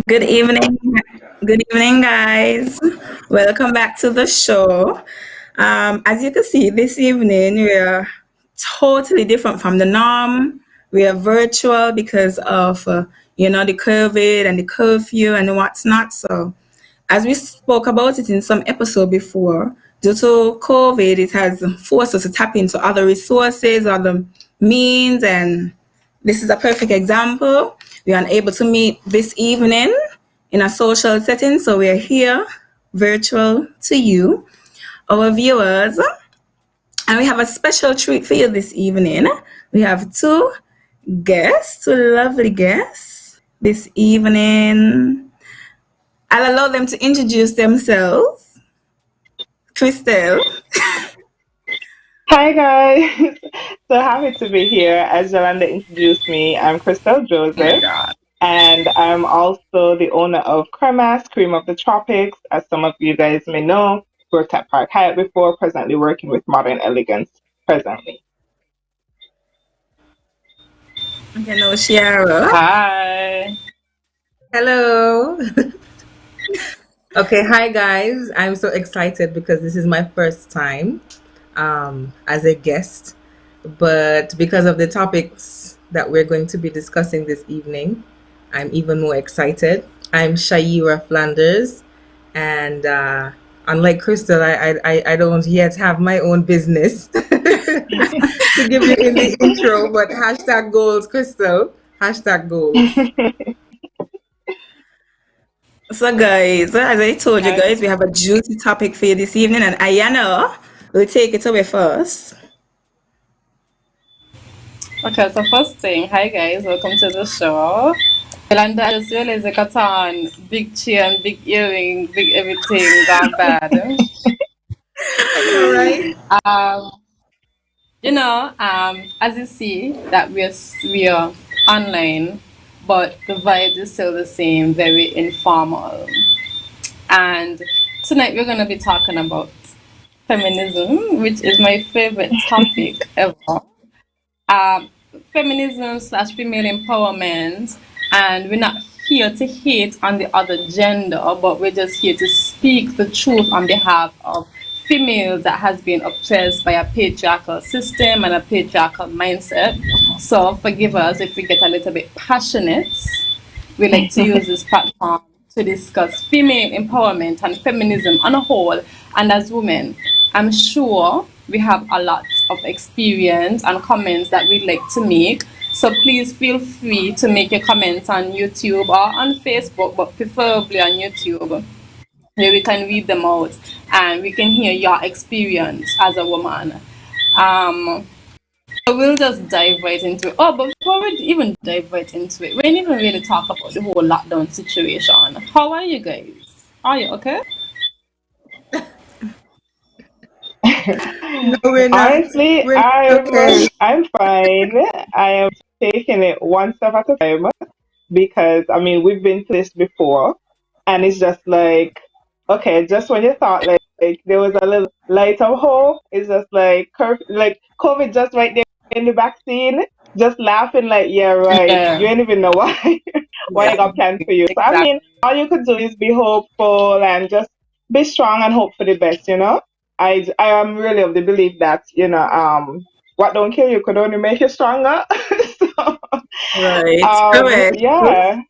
Good evening. Good evening, guys. Welcome back to the show. As you can see, this evening we are totally different from the norm. We are virtual because of the COVID and the curfew and what's not. So, as we spoke about it in some episode before, due to COVID, it has forced us to tap into other resources, other means, and this is a perfect example. We are unable to meet this evening in a social setting, so we are here virtual to you, our viewers, and we have a special treat for you this evening. We have two lovely guests this evening. I'll allow them to introduce themselves. Crystal. Hi guys, so happy to be here. As Yolanda introduced me, I'm Crystal Oh my Joseph, God. and I'm also the owner of Cremas, Cream of the Tropics. As some of you guys may know, worked at Park Hyatt before, presently working with Modern Elegance presently. Okay, now Shiara. Hi. Hello. Okay, hi guys. I'm so excited because this is my first time as a guest. But because of the topics that we're going to be discussing this evening, I'm even more excited. I'm Shaira Flanders, and unlike Crystal, I don't yet have my own business to give you in the intro, but hashtag goals, Crystal. Hashtag goals. So, guys, as I told you Hi. guys, we have a juicy topic for you this evening, and Ayana will take it away first. Okay, so first thing, hi guys, welcome to the show. Yolanda, I just realized I got on big chain, big earring, big everything, gone bad. I know, right? Um, as you see that we are online, but the vibe is still the same, very informal. And tonight we're gonna be talking about feminism, which is my favorite topic ever. um, Feminism slash female empowerment, and we're not here to hate on the other gender, but we're just here to speak the truth on behalf of females that has been oppressed by a patriarchal system and a patriarchal mindset. So forgive us if we get a little bit passionate. We like to use this platform to discuss female empowerment and feminism on a whole. And as women, I'm sure we have a lot of experience and comments that we'd like to make. So please feel free to make your comments on YouTube or on Facebook, but preferably on YouTube, where we can read them out and we can hear your experience as a woman. Um, so we'll just dive right into it. Oh, but before we even dive right into it, we didn't even really talk about the whole lockdown situation. How are you guys? Are you okay? No, we're not. Honestly, We're not I'm okay. I'm fine. I am taking it one step at a time because I mean we've been through this before, and it's just like okay, just when you thought like there was a little light of hope, it's just like COVID just right there in the vaccine, just laughing like yeah right. Yeah, You ain't even know why why yeah, it got planned for you. So I mean, exactly. all you could do is be hopeful and just be strong and hope for the best. I am really of the belief that what don't kill you could only make you stronger. so, Right, correct. yeah.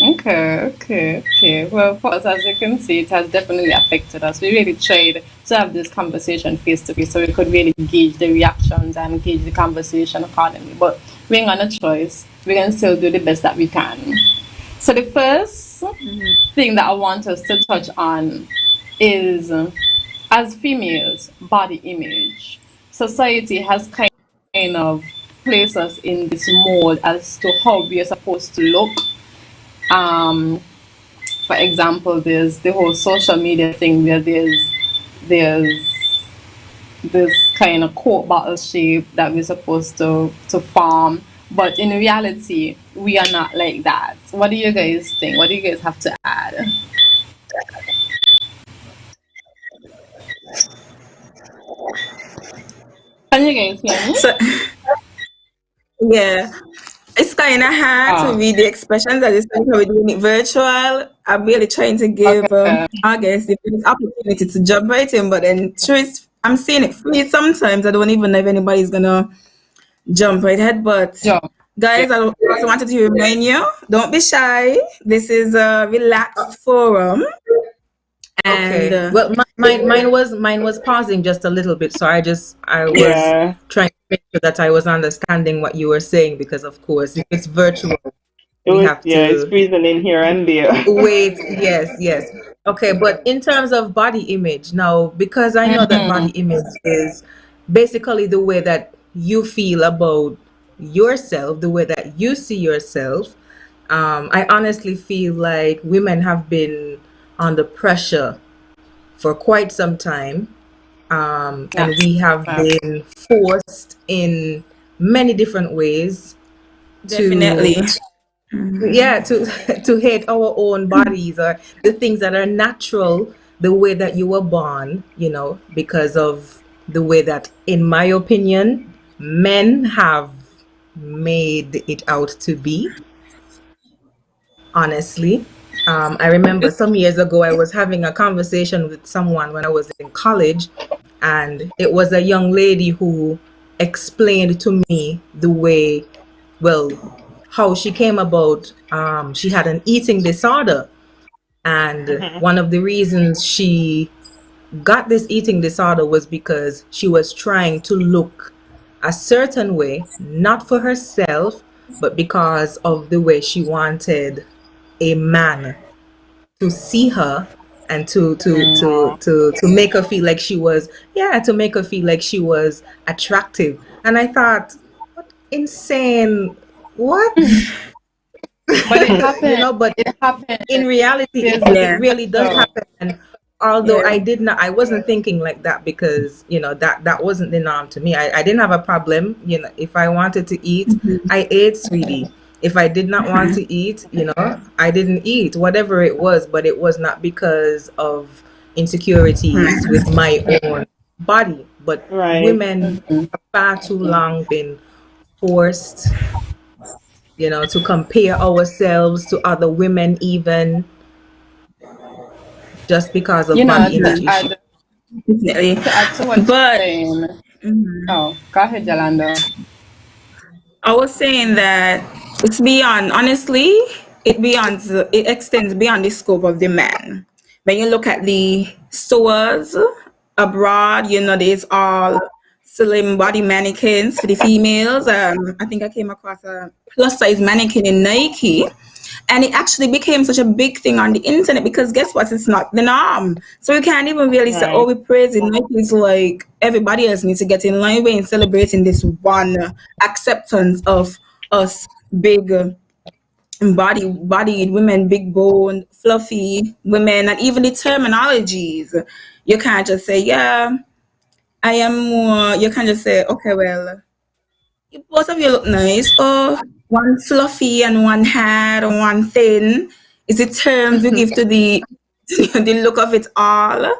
Okay. Well, for us, as you can see, it has definitely affected us. We really tried to have this conversation face to face so we could really gauge the reactions and gauge the conversation accordingly. But we ain't got no choice. We can still do the best that we can. So the first thing that I want us to touch on is as females, body image. Society has kind of placed us in this mold as to how we are supposed to look. Um, for example, there's the whole social media thing where there's this kind of quote bottle shape that we're supposed to form, but in reality, we are not like that. What do you guys think? What do you guys have to add? Can you guys hear me? So, Yeah, it's kind of hard to Oh, read the expressions at this time because we're doing it virtual. I'm really trying to give okay. August the first opportunity to jump right in, but then through I'm seeing it free sometimes. I don't even know if anybody's gonna jump right ahead. But Jump. Yeah. guys, I also wanted to remind you, don't be shy. This is a relaxed forum, and Okay. Well, mine was pausing just a little bit, so I was Yeah, trying to make sure that I was understanding what you were saying because, of course, if it's virtual, it we was. have Yeah, it's to freezing in here and there. wait. Yes, yes. Okay, but in terms of body image, now because I know that body Mm, image is basically the way that you feel about yourself, the way that you see yourself. I honestly feel like women have been under pressure for quite some time, and that's we have fact. been forced in many different ways definitely. to, yeah, to to hate our own bodies or the things that are natural, the way that you were born, because of the way that, in my opinion, men have made it out to be, honestly. I remember some years ago, I was having a conversation with someone when I was in college, and it was a young lady who explained to me the way, well, how she came about. She had an eating disorder, and Hmm. one of the reasons she got this eating disorder was because she was trying to look a certain way, not for herself, but because of the way she wanted a man to see her and to make her feel like she was, yeah, to make her feel like she was attractive. And I thought, what insane, what? But it happened. But It happened. in reality, There's it Yeah, really does so happen. And although yeah. I wasn't thinking like that, because that wasn't the norm to me. I didn't have a problem. If I wanted to eat, I ate, sweetie. If I did not want to eat, I didn't eat, whatever it was. But it was not because of insecurities with my own body. But Right. women have far too long been forced, to compare ourselves to other women, even just because of you know body image issues. Definitely. to add to what you're But saying. Oh, go ahead, Yolanda. I was saying that it's beyond, honestly, it extends beyond the scope of the man. When you look at the stores abroad, there's all slim body mannequins for the females. I think I came across a plus size mannequin in Nike, and it actually became such a big thing on the internet because guess what? It's not the norm. So we can't even really say, oh, Right. we praise it. Nike is like everybody else needs to get in line with in celebrating this one acceptance of us big bodied women, big boned, fluffy women, and even the terminologies. You can't just say, yeah, I am more. You can't just say, okay, well, both of you look nice. Oh, one fluffy and one hard and one thin is the terms we give to the the look of it all.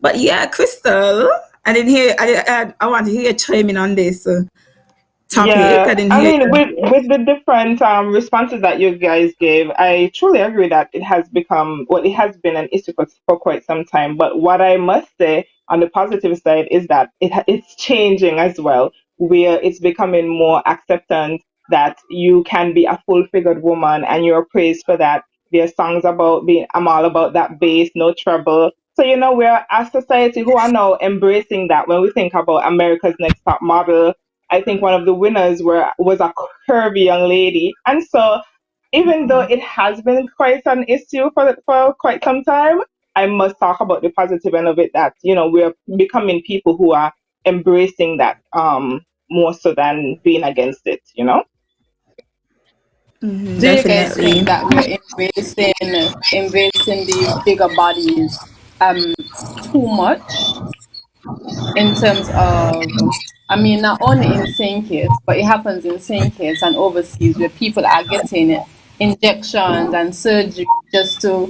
But yeah, Crystal, I didn't hear. I want to hear you chime in on this topic. I Yeah, didn't I hear mean, you. with the different responses that you guys gave, I truly agree that it has become, well, it has been an issue for quite some time. But what I must say on the positive side is that it's changing as well, where it's becoming more acceptant that you can be a full-figured woman and you're praised for that. There's songs about being, I'm all about that bass, no trouble. So, we're a society who are now embracing that. When we think about America's Next Top Model, I think one of the winners was a curvy young lady. And so even though it has been quite an issue for quite some time, I must talk about the positive end of it, that, we're becoming people who are embracing that more so than being against it. Mhm, Do you guys definitely. think that we're embracing these bigger bodies too much in terms of, I mean, not only in St. Kitts, but it happens in St. Kitts and overseas where people are getting injections and surgery just to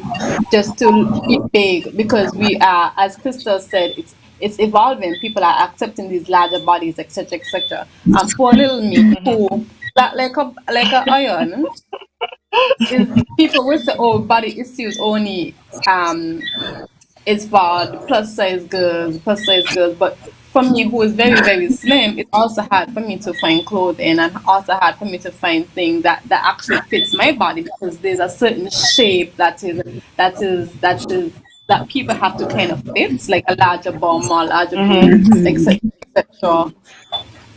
be big because we are, as Crystal said, it's evolving. People are accepting these larger bodies, etc., etc. And poor little me, who like a iron, is people will say, oh, body issues only is for the plus size girls. But for me, who is very, very slim, it's also hard for me to find clothing, and also hard for me to find things that actually fits my body, because there's a certain shape that people have to kind of fit, like a larger bum or larger boobs, etc., etc.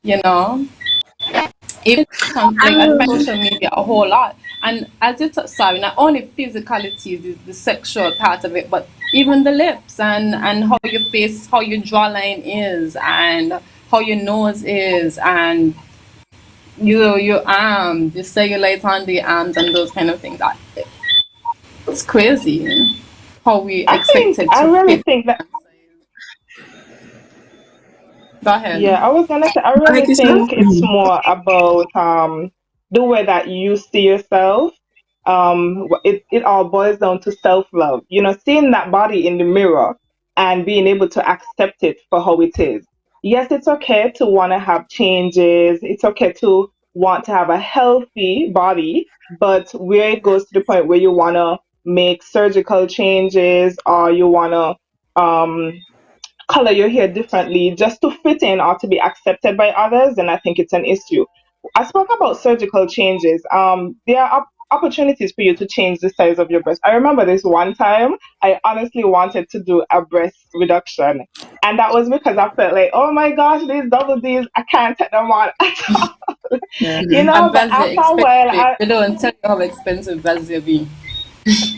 You know, even like I find social media a whole lot, and as you sorry, not only physicality, the sexual part of it, but even the lips and how your face, how your jawline is, and how your nose is, and your arms, the cellulite on the arms, and those kind of things. It's crazy how we expected I to really fit. think that. Go ahead. Yeah, I was gonna say, I Like really you said. think it's more about the way that you see yourself. It all boils down to self-love. You know, seeing that body in the mirror and being able to accept it for how it is. Yes, it's okay to want to have changes. It's okay to want to have a healthy body, but where it goes to the point where you want to make surgical changes, or you want to color your hair differently just to fit in or to be accepted by others, then I think it's an issue. I spoke about surgical changes. There are opportunities for you to change the size of your breast. I remember this one time I honestly wanted to do a breast reduction. And that was because I felt like, oh my gosh, these double D's, I can't take them on at all. Yeah. You And know, but Brazil after a while, expensive. They don't tell you how expensive Brazil be.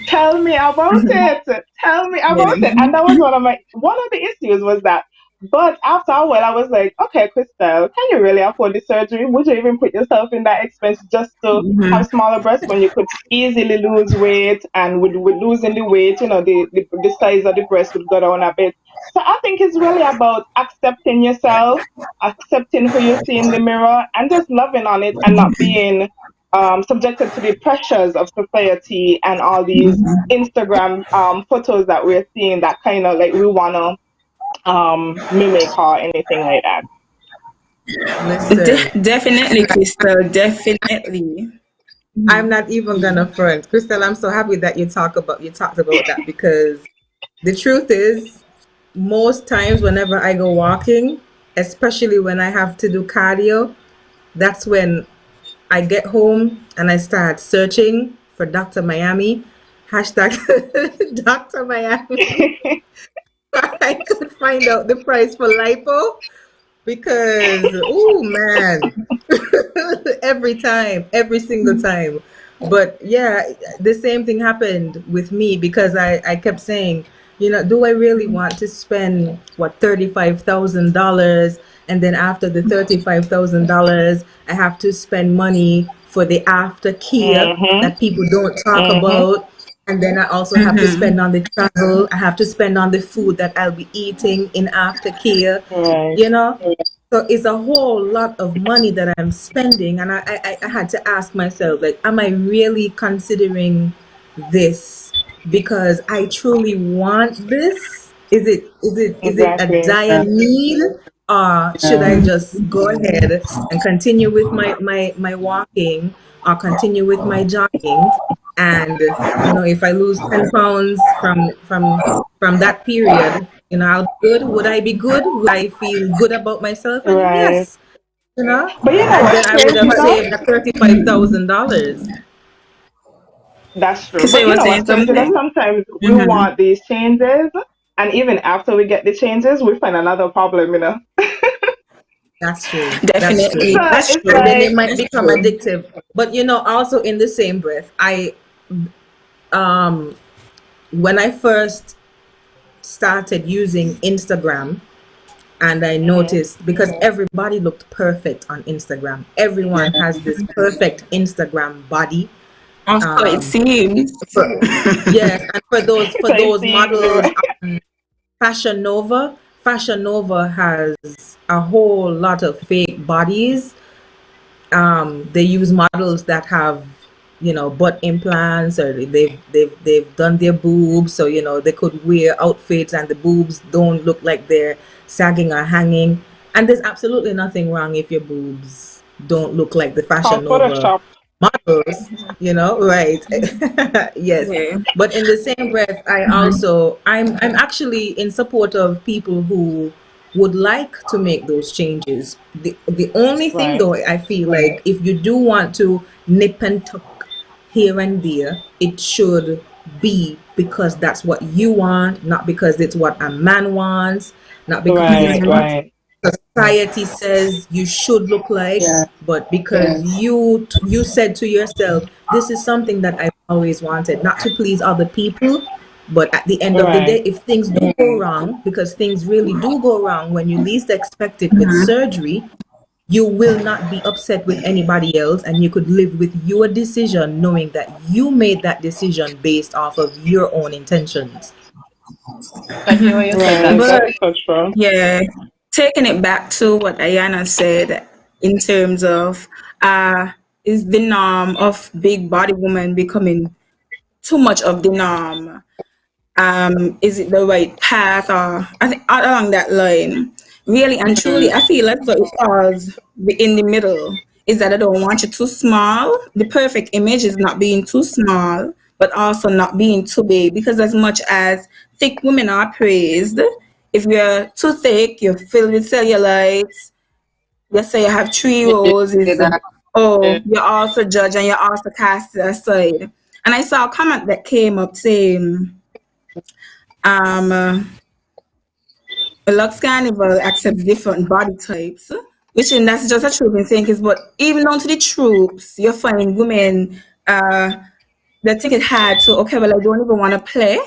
tell me about it. Tell me about it. And that was one of the issues was that. But after a while, I was like, okay, Crystal, can you really afford the surgery? Would you even put yourself in that expense just to have smaller breasts when you could easily lose weight? And with losing the weight, you know, the size of the breast would go down a bit. So I think it's really about accepting yourself, accepting who you see in the mirror, and just loving on it and not being subjected to the pressures of society and all these Instagram photos that we're seeing that kind of like we want to mimic or anything like that. Listen, Definitely, Crystal. Definitely. I'm not even gonna front. Crystal, I'm so happy that you talked about that, because the truth is, most times whenever I go walking, especially when I have to do cardio, that's when I get home and I start searching for Dr. Miami, hashtag Dr. Miami. I could find out the price for lipo, because oh man, every single time. But yeah, the same thing happened with me, because I kept saying, do I really want to spend what, $35,000, and then after the $35,000, I have to spend money for the aftercare Mhm. that people don't talk Mhm. about. And then I also have to spend on the travel. I have to spend on the food that I'll be eating in aftercare, Right. you know? So it's a whole lot of money that I'm spending. And I had to ask myself, like, am I really considering this because I truly want this? Is it a Exactly. dire need? Or should I just go ahead and continue with my walking, or continue with my jogging? And if I lose 10 pounds from that period, I'll be good. Would I be good? Would I feel good about myself? And Right. yes, you know, But you know and what, then I would Chris? have saved the $35,000. That's true. Crystal, But you you were know saying what, Chris? something? Sometimes we want these changes, and even after we get the changes, we find another problem. That's true. That's Definitely. true. So That's it's true. And then they like, might That's become true. addictive. But also in the same breath, um when I first started using Instagram, and I mhm, noticed, because everybody looked perfect on Instagram. Everyone has this perfect Instagram body. Also, it Um, seems. yes, and for so it those seems, models, Fashion Nova, Fashion Nova has a whole lot of fake bodies. They use models that have butt implants, or they've done their boobs, so they could wear outfits and the boobs don't look like they're sagging or hanging. And there's absolutely nothing wrong if your boobs don't look like the Called Fashion Nova Photoshop. models, right? Yes. Yeah. But in the same breath, I'm actually in support of people who would like to make those changes. The only thing, Right. though, I feel like if you do want to nip and tuck here and there, it should be because that's what you want, not because it's what a man wants, not because it's Right. what Right. society says you should look like, Yeah. but because you said to yourself, this is something that I've always wanted, not to please other people, but at the end of the day, Right. if things do go wrong, because things really do go wrong when you least expect it with surgery, you will not be upset with anybody else, and you could live with your decision knowing that you made that decision based off of your own intentions. I hear what you said. Right. That's But That's so true. yeah, taking it back to what Ayana said in terms of is the norm of big body woman becoming too much of the norm? Is it the right path, or I think along that line? Really and truly, I feel as though it falls in the middle. Is that I don't want you too small. The perfect image is not being too small, but also not being too big. Because as much as thick women are praised, if you're too thick, you're filled with cellulites. Let's say you have three you did rows. say Is that. Yeah. you're also judged and you're also cast aside. And I saw a comment that came up saying, um, Lux Carnival accepts different body types, which and that's just a troop in thinking. But even down to the troops, you find women that think it hard to, okay, well, I don't even want to play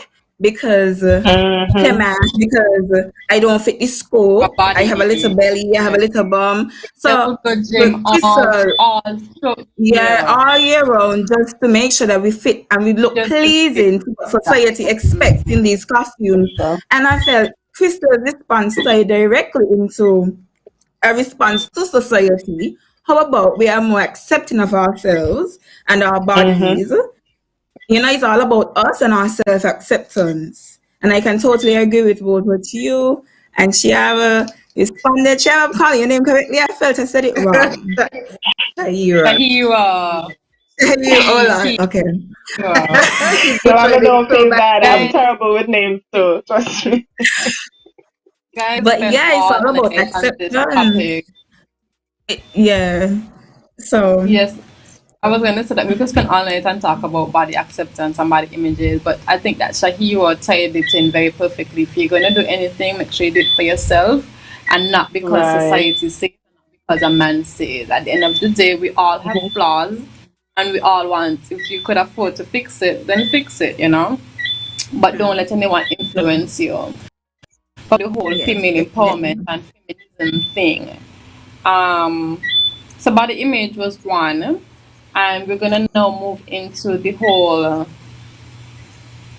because play Mm-hmm. math because I don't fit the A scope. I have a little body. belly, I have Yeah. a little bum. They So, would go but gym Crystal, all through. yeah, Yeah. all year round, just to make sure that we fit and we look Just to fit pleasing to what that. society expects in these costumes. Sure. And I felt Crystal's response tied directly into a response to society. How about we are more accepting of ourselves and our Mm-hmm. bodies? It's all about us and our self acceptance. And I can totally agree with both what you and Shiara responded. Shiara, I'm calling your name correctly. I felt I said it wrong. Tahira. Tahira. You, hold on. Tahira. Okay. She No, I butchered it don't so feel bad. I'm badly. Guys, terrible with names too. Trust me. guys But spent yeah, it's all all about night on this topic. acceptance. Yeah. So, Yes, I was gonna say that we could spend all night and talk about body acceptance and body images, but I think that Shahiro tied it in very perfectly. If you're gonna do anything, make sure you do it for yourself and not because Right. society says, because a man says. At the end of the day, we all have flaws and we all want, if you could afford to fix it, then fix it. But don't let anyone influence you. For the whole yes, female empowerment definitely. and feminism thing. Um, so body image was one, and we're gonna now move into the whole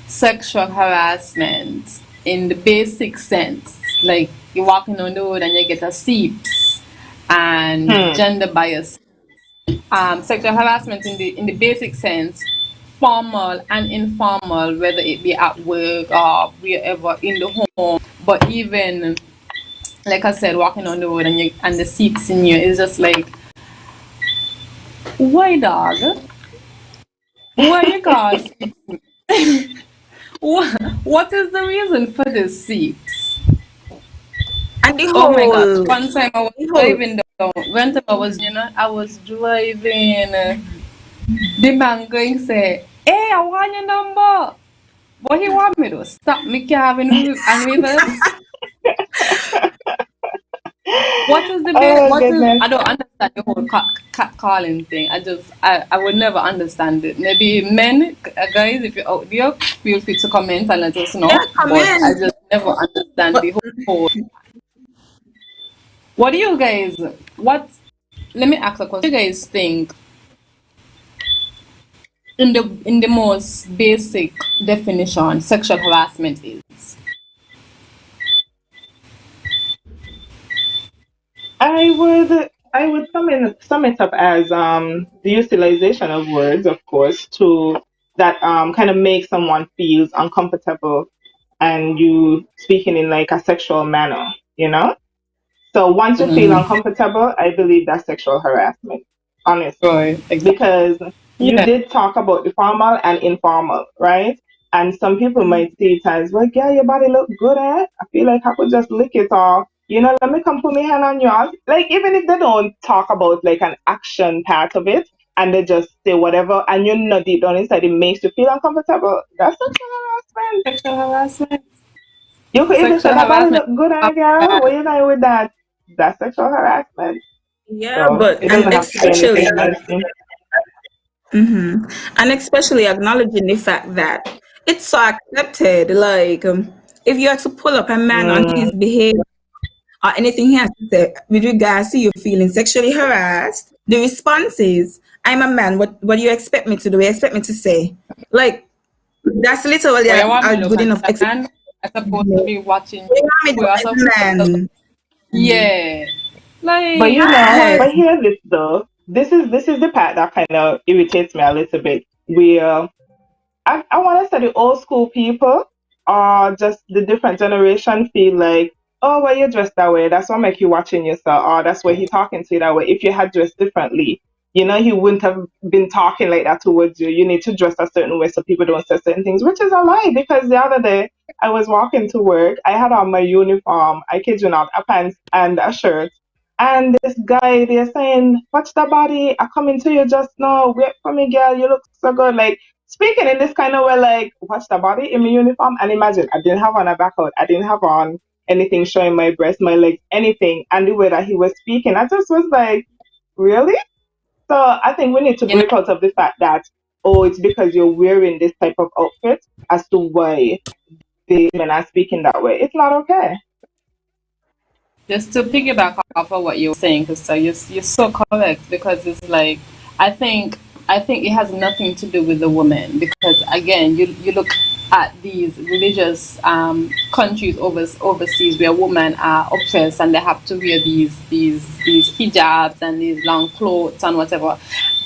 sexual harassment in the basic sense. Like you're walking on the road and you get a seeps and Hmm. gender bias. Sexual harassment in the basic sense, formal and informal, whether it be at work or wherever in the home, but even like I said, walking on the road and the seeps in you is just like, why dog? Why you guys? What is the reason for this seeps? And the Oh my gosh! whole, One time I was the whole, driving down. One time I was driving. The man going say, "Hey, I want your number." What he want me to stop me car and reverse? What is the Oh what is goodness. I don't understand the whole cat calling thing. I would never understand it. Maybe men, guys, if you're out there, feel free to comment and let us yeah, know. But I comment. just never understand But the whole. What do you guys? What? Let me ask a question. What do you guys think in the most basic definition sexual harassment is? I would. I would sum it up as the utilization of words, of course, to that kind of make someone feels uncomfortable and you speaking in like a sexual manner, you know? So once you feel Mm-hmm. uncomfortable, I believe that's sexual harassment, honestly, Right, exactly. because you Yeah, did talk about the formal and informal, right? And some people might see it as, well, yeah, your body look good, eh? I feel like I could just lick it off. Let me come put my hand on yours. Like, even if they don't talk about like an action part of it, and they just say whatever, and you know deep down inside it makes you feel uncomfortable, that's sexual harassment. sexual harassment. You could even say Sexual that body harassment. look good, eh, girl? Where you going with that? That's sexual harassment. Yeah, So but it and doesn't have to be especially anything fancy. and especially acknowledging the fact that it's so accepted. Like, if you are to pull up a man on Mm, his behavior or anything he has to say with regards to you feeling sexually harassed, the response is, "I'm a man. What do you expect me to do? You expect me to say?" Like, that's literally Why you want a me look good as enough a explanation. man? I'm supposed to be watching You you. want me to We are as a supposed to, man? yeah. but Like, Yes. but hear this though. This is the part that kind of irritates me a little bit. Where I want to say the old school people or just the different generation feel like, oh, well, you're dressed that way. That's what make you watching yourself. Or that's why he talking to you that way. If you had dressed differently, he wouldn't have been talking like that towards you. You need to dress a certain way so people don't say certain things, which is a lie because the other day I was walking to work. I had on my uniform. I kid you not, a pants and a shirt. And this guy, they're saying, watch the body. I come into you just now. Wait for me, girl. You look so good. Like, speaking in this kind of way, like, watch the body in my uniform. And imagine, I didn't have on a back out. I didn't have on anything showing my breast, my legs, anything. And the way that he was speaking, I just was like, really? So I think we need to you know, break out of the fact that, oh, it's because you're wearing this type of outfit as to why the men are speaking that way. It's not okay. just to piggyback off of what you were saying, because you're so correct. Because it's like, I think I think it has nothing to do with the woman. Because again, you look at these religious countries overseas where women are oppressed and they have to wear these hijabs and these long clothes and whatever,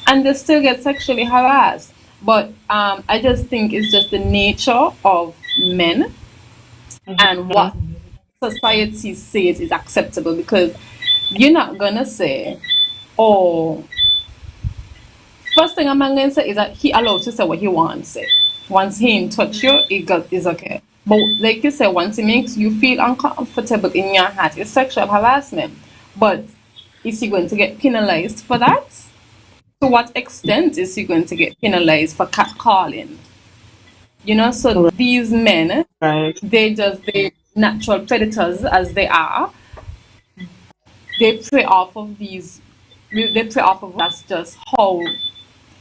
and they still get sexually harassed. But I just think it's just the nature of men and Hmm. what society says is acceptable, because you're not gonna say, oh, first thing I'm gonna say is that he allowed to say what he wants to say. Once he in touch you, is okay. But like you said, once it makes you feel uncomfortable in your heart, it's sexual harassment. But is he going to get penalized for that? To what extent is he going to get penalized for catcalling? So these men, Right. they natural predators as they are, they prey off of these they prey off of, that's just how,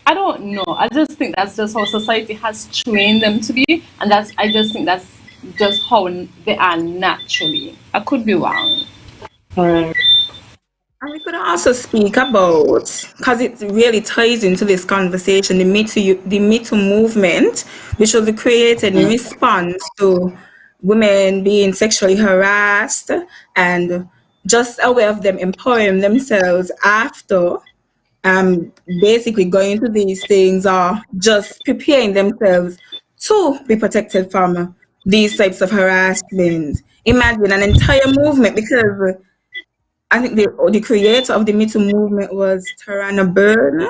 I don't know, I just think that's just how society has trained them to be, and I just think that's just how they are naturally. I could be wrong. Right. And we could also speak about, because it really ties into this conversation, the Me Too movement, which was created in response to women being sexually harassed and just a way of them empowering themselves after basically going to these things or just preparing themselves to be protected from these types of harassment. Imagine an entire movement because I think the creator of the Me Too movement was Tarana Burn.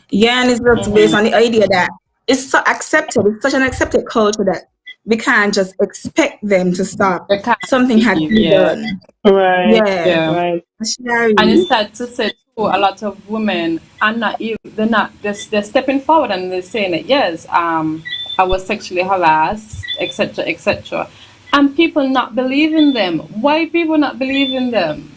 Yeah, and it's just based on the idea that it's so accepted, it's such an accepted culture that we can't just expect them to stop. They can't Something had to leave, be yeah. done. Right. Yeah. Yeah. Right. And it's Shari. sad to say too, a lot of women are not even, they're stepping forward and they're saying that yes, I was sexually harassed, etc., etc., and people not believing them. Why people not believing them?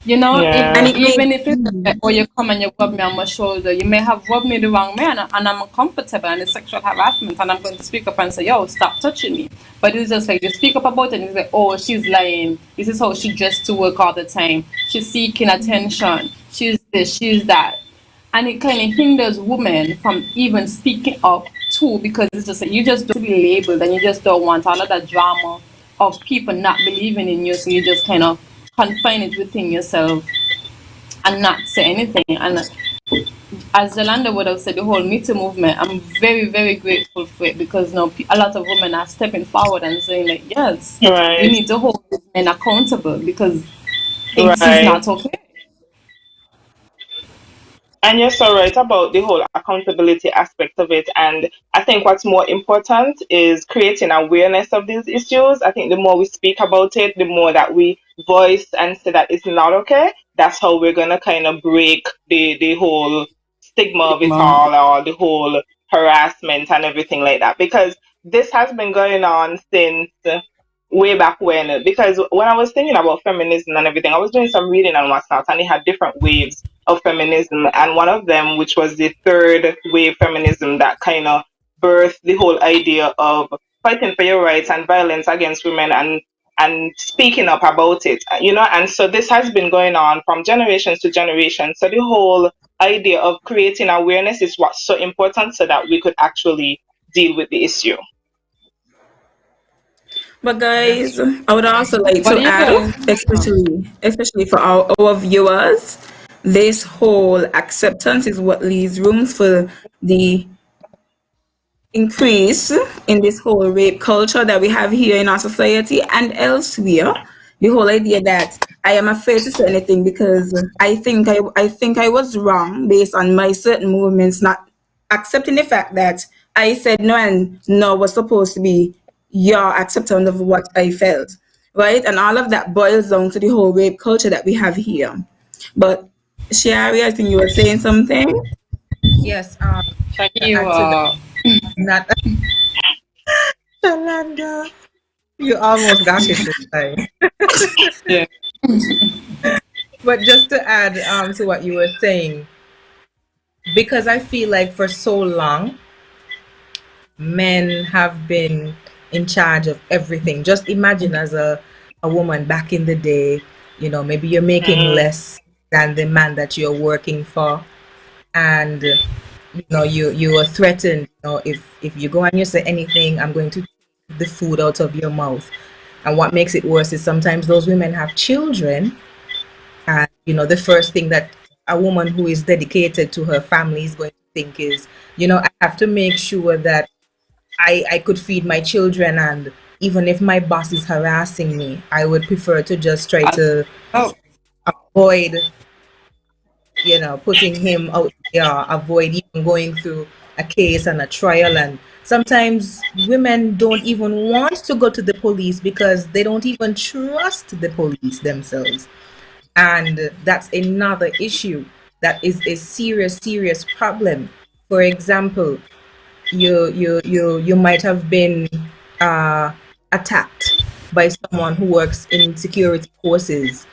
And Yeah. it makes Even if it's like, oh, you come and you rub me on my shoulder, you may have rubbed me the wrong way, and I'm uncomfortable, and it's sexual harassment, and I'm going to speak up and say, yo, stop touching me. But it's just like, you speak up about it, and it's like, oh, she's lying. This is how she dressed to work all the time. She's seeking attention. She's this, she's that. And it kind of hinders women from even speaking up too, because it's just like, you just don't be labeled, and you just don't want all of that drama of people not believing in you, so you just kind of confine it within yourself and not say anything. And as Yolanda would have said, the whole Me Too movement, I'm very, very grateful for it, because now a lot of women are stepping forward and saying like, yes, we Right. need to hold these men accountable, because this is Right. not okay. And you're so right about the whole accountability aspect of it. And I think what's more important is creating awareness of these issues. I think the more we speak about it, the more that we voice and say that it's not okay, that's how we're going to kind of break the whole stigma of it Stigma. all, or the whole harassment and everything like that. Because this has been going on since way back when. Because when I was thinking about feminism and everything, I was doing some reading on what's not, and it had different waves of feminism, and one of them, which was the third wave feminism, that kind of birthed the whole idea of fighting for your rights and violence against women, and speaking up about it, and so this has been going on from generations to generations. So the whole idea of creating awareness is what's so important, so that we could actually deal with the issue. But That's guys, true. I would also like What to do you add, guys? especially for our viewers, this whole acceptance is what leaves rooms for the increase in this whole rape culture that we have here in our society and elsewhere. The whole idea that I am afraid to say anything because I think I was wrong based on my certain movements, not accepting the fact that I said no and no was supposed to be your acceptance of what I felt, right? And all of that boils down to the whole rape culture that we have here. But Shari, I think you were saying something. Yes, to You add to that, not Yolanda, you almost got it this time. yeah. But just to add to what you were saying, because I feel like for so long, men have been in charge of everything. Just imagine as a woman back in the day, maybe you're making Mm, less than the man that you're working for, and you are threatened. If you go and you say anything, I'm going to take the food out of your mouth. And what makes it worse is sometimes those women have children, and the first thing that a woman who is dedicated to her family is going to think is, I have to make sure that I could feed my children, and even if my boss is harassing me, I would prefer to just try As, to oh, avoid, putting him out there, avoid even going through a case and a trial. And sometimes women don't even want to go to the police because they don't even trust the police themselves. And that's another issue that is a serious, serious problem. For example, you might have been uh, attacked by someone who works in security forces,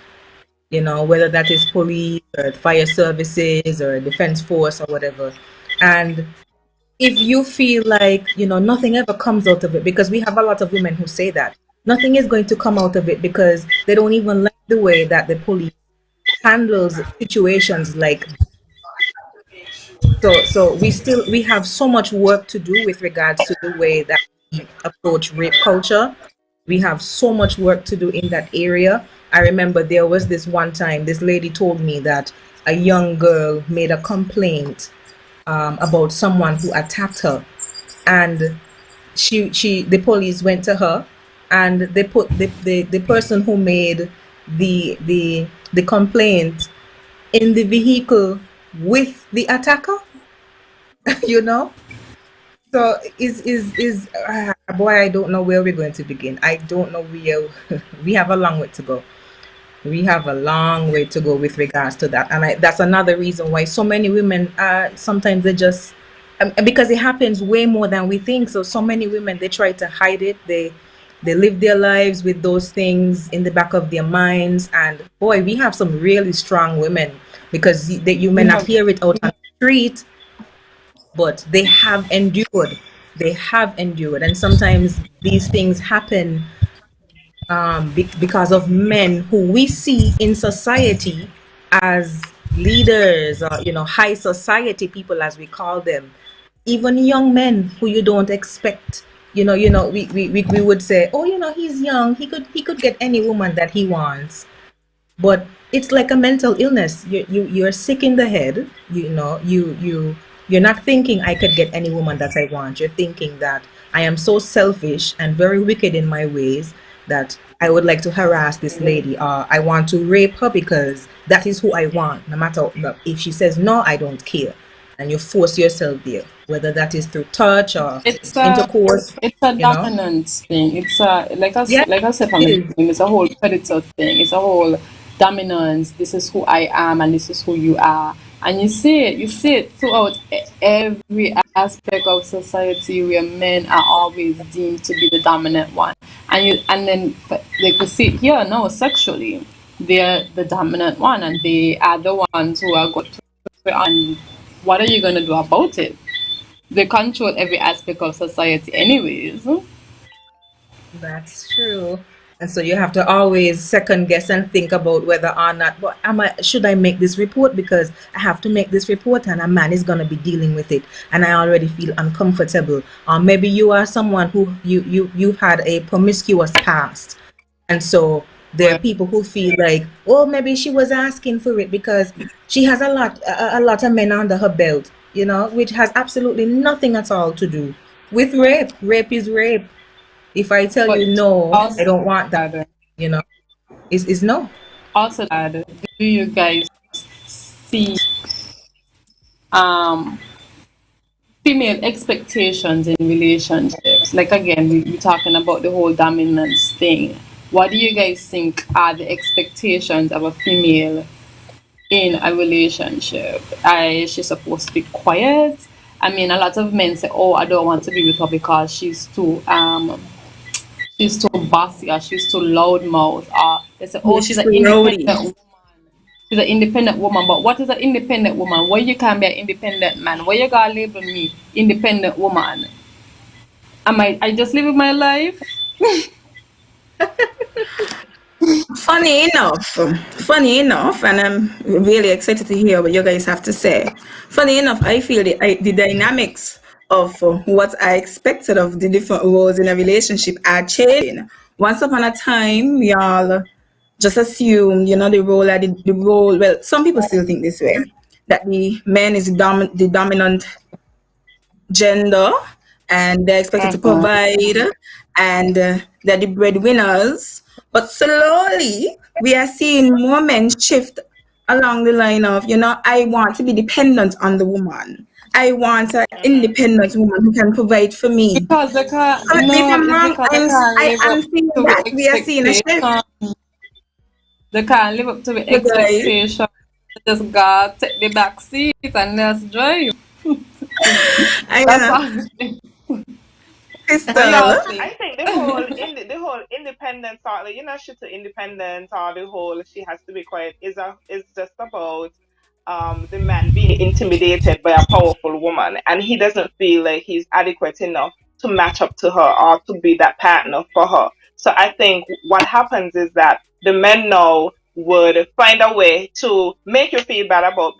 whether that is police or fire services or defense force or whatever. And if you feel like, nothing ever comes out of it, because we have a lot of women who say that nothing is going to come out of it because they don't even like the way that the police handles situations like. So we have so much work to do with regards to the way that we approach rape culture. We have so much work to do in that area. I remember there was this one time this lady told me that a young girl made a complaint about someone who attacked her, and the police went to her, and they put the person who made the complaint in the vehicle with the attacker. you know so is boy, I don't know where we're going to begin. I don't know where. We have a long way to go. We have a long way to go with regards to that, and that's another reason why so many women sometimes they just because it happens way more than we think. So many women, they try to hide it. They live their lives with those things in the back of their minds. And boy, we have some really strong women, because you may we not have, hear it out on the street, but they have endured. They have endured, and sometimes these things happen because of men who we see in society as leaders, or high society people, as we call them. Even young men who you don't expect. We would say, oh, he's young. He could get any woman that he wants. but it's like a mental illness. You're sick in the head. You're not thinking I could get any woman that I want. You're thinking that I am so selfish and very wicked in my ways that I would like to harass this lady, or I want to rape her because that is who I want. No matter if she says no, I don't care. And you force yourself there, whether that is through touch or It's intercourse, a you know. dominance thing. It's a Yeah, like I said from the it is. beginning, it's a whole predator thing. It's a whole dominance. This is who I am, and this is who you are. And you see it throughout every aspect of society where men are always deemed to be the dominant one. And then like we see it here now sexually, they're the dominant one, and they are the ones who are going to. And what are you going to do about it? They control every aspect of society anyways. That's true. And so you have to always second guess and think about whether or not, but should I make this report, because I have to make this report and a man is gonna be dealing with it and I already feel uncomfortable. Or maybe you are someone who you had a promiscuous past, and so there are But people who feel like, oh, maybe she was asking for it because she has a lot of men under her belt, which has absolutely nothing at all to do with rape. Rape is rape. If I tell you but no, I also don't want that, that you know, is no. also that do you guys see um female expectations in relationships? Like again, we're talking about the whole dominance thing. What do you guys think are the expectations of a female in a relationship? Is she supposed to be quiet? I mean, a lot of men say, "Oh, I don't want to be with her because she's too bossy or she's too loudmouth," or they say, "Oh, Yeah, she's she's an too independent rowdy. woman. She's an independent woman." But what is an independent woman? Why you can't be an independent man? Why you gotta label me independent woman? I just living my life? Funny enough, and I'm really excited to hear what you guys have to say. Funny enough, I feel the dynamics of what I expected of the different roles in a relationship are changing. Once upon a time, we all just assumed, the role. Well, some people still think this way, that the man is the dominant gender, and they're expected to Mhm. provide, and they're the breadwinners. But slowly, we are seeing more men shift along the line of, I want to be dependent on the woman. I want an independent woman who can provide for me. Because they can't. Correct me if No, I'm it's wrong. because they can't I live am up seeing to the that we are seeing a shift. expectation. They can't live up to the So guys, expectation. They just gotta take the back seat and let's drive. I That's all. What Crystal. y'all think? I think the whole independence or like, she's independent or the whole she has to be quiet is just about the man being intimidated by a powerful woman, and he doesn't feel like he's adequate enough to match up to her or to be that partner for her. So I think what happens is that the men now would find a way to make you feel bad about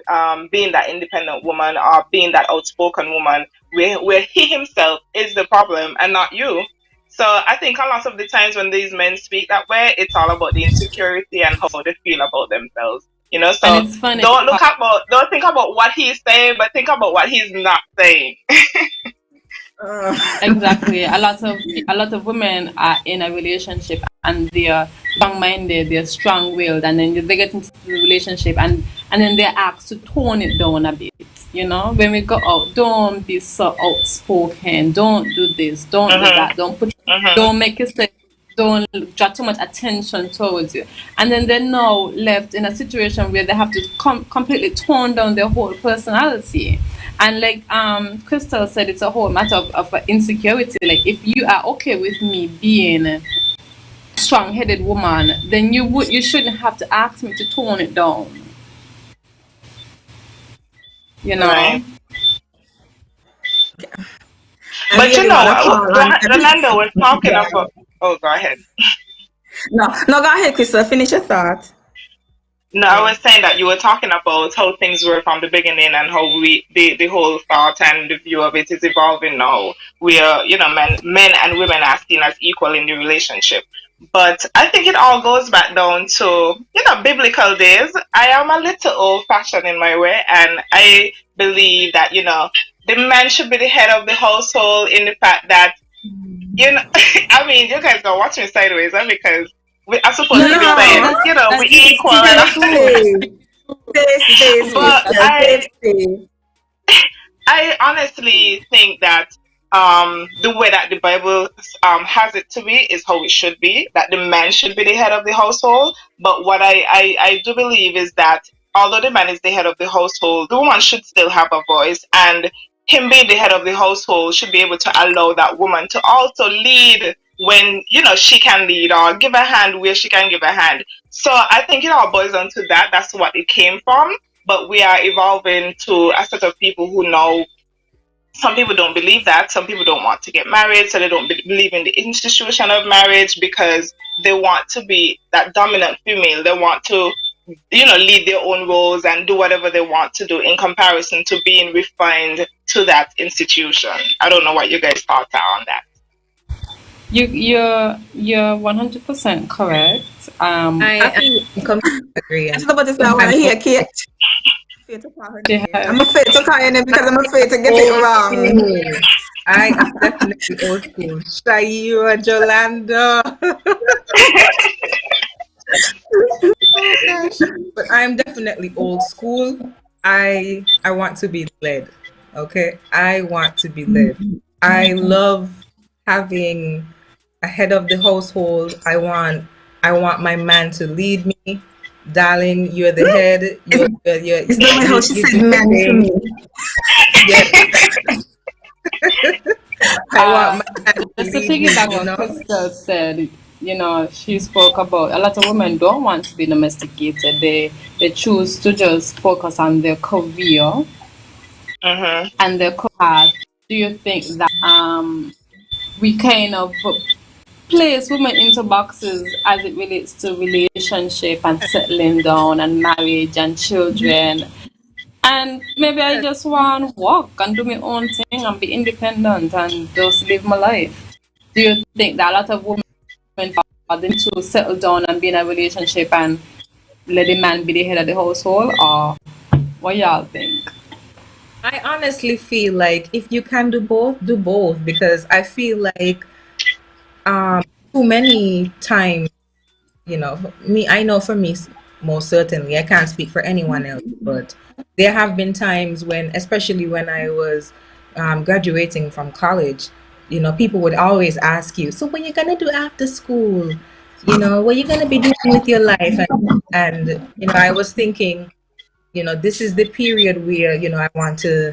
being that independent woman or being that outspoken woman where he himself is the problem and not you. So I think a lot of the times when these men speak that way, it's all about the insecurity and how they feel about themselves. And So it's funny don't because don't think about what he's saying, but think about what he's not saying. Uh, exactly a lot of women are in a relationship and they're strong-minded, they're strong-willed, and then they get into the relationship and then they're asked to tone it down a bit. When we go out, don't be so outspoken. Don't do this. Don't do Mhm. that. Don't put. Mhm. Don't make yourself. Don't draw too much attention towards you. And then they're now left in a situation where they have to completely tone down their whole personality. And like Crystal said, it's a whole matter of insecurity. Like if you are okay with me being a strong-headed woman, then you shouldn't have to ask me to tone it down. You know. Right. I But really want to call on Rolando was talking yeah. about. Oh, go ahead. No, no, go ahead, Crystal. Finish your thought. No, I was saying that you were talking about how things were from the beginning and how the whole thought and the view of it is evolving now. We are, men and women are seen as equal in the relationship. But I think it all goes back down to, biblical days. I am a little old fashioned in my way, and I believe that, the man should be the head of the household in the fact that, I mean, you guys don't watch me sideways, huh? Because I'm supposed to be saying, No, we That's equal and safe all. true. stay. Safe stay, But sister. Safe stay. I honestly think that the way that the Bible has it to be is how it should be, that the man should be the head of the household. But what I do believe is that although the man is the head of the household, the woman should still have a voice. And him being the head of the household should be able to allow that woman to also lead when, she can lead, or give a hand where she can give a hand. So I think it all boils down to that. That's what it came from, but we are evolving to a set of people who know some people don't believe that. Some people don't want to get married, so they don't believe in the institution of marriage because they want to be that dominant female. They want to, lead their own roles and do whatever they want to do in comparison to being refined to that institution. I don't know what you guys thought are on that. You're 100% correct. I feel completely agree. I And just about to say I want to hear Kate. Afraid to call her name. I'm afraid to call your name because I'm afraid to get it wrong. school. I am definitely old school. Shaira Jolando. Oh gosh. But I'm definitely old school. I want to be led. Okay? I want to be led. I love having a head of the household. I want my man to lead me. Darling, you're the head. It's the way how she you said do men the to thing. me. Yeah. I want my man to Just to lead me, piggyback you what know. Crystal said, she spoke about a lot of women don't want to be domesticated. They choose to just focus on their career and their path. Do you think that we kind of place women into boxes as it relates to relationship and settling down and marriage and children? And maybe I just want to walk and do my own thing and be independent and just live my life. Do you think that a lot of women are then to settle down and be in a relationship and let the man be the head of the household, or what y'all think? I honestly feel like if you can do both because I feel like um too many times, me I know for me most certainly, I can't speak for anyone else, but there have been times when, especially when I was graduating from college, people would always ask you, so what you gonna do after school? What you gonna be doing with your life? And I was thinking, this is the period where, I want to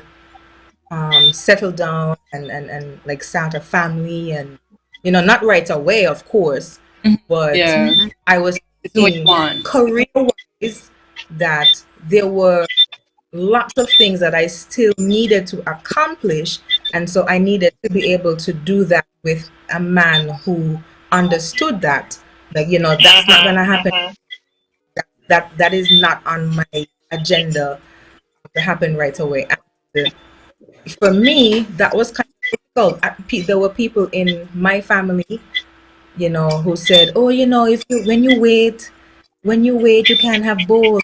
settle down and like start a family and not right away, of course, but Yeah, I was it's what you thinking want. career wise that there were lots of things that I still needed to accomplish, and so I needed to be able to do that with a man who understood that, like, that's not gonna happen. That is not on my agenda to happen right away. And for me, that was kind of difficult. There were people in my family, who said, "Oh, if you when you wait, you can have both.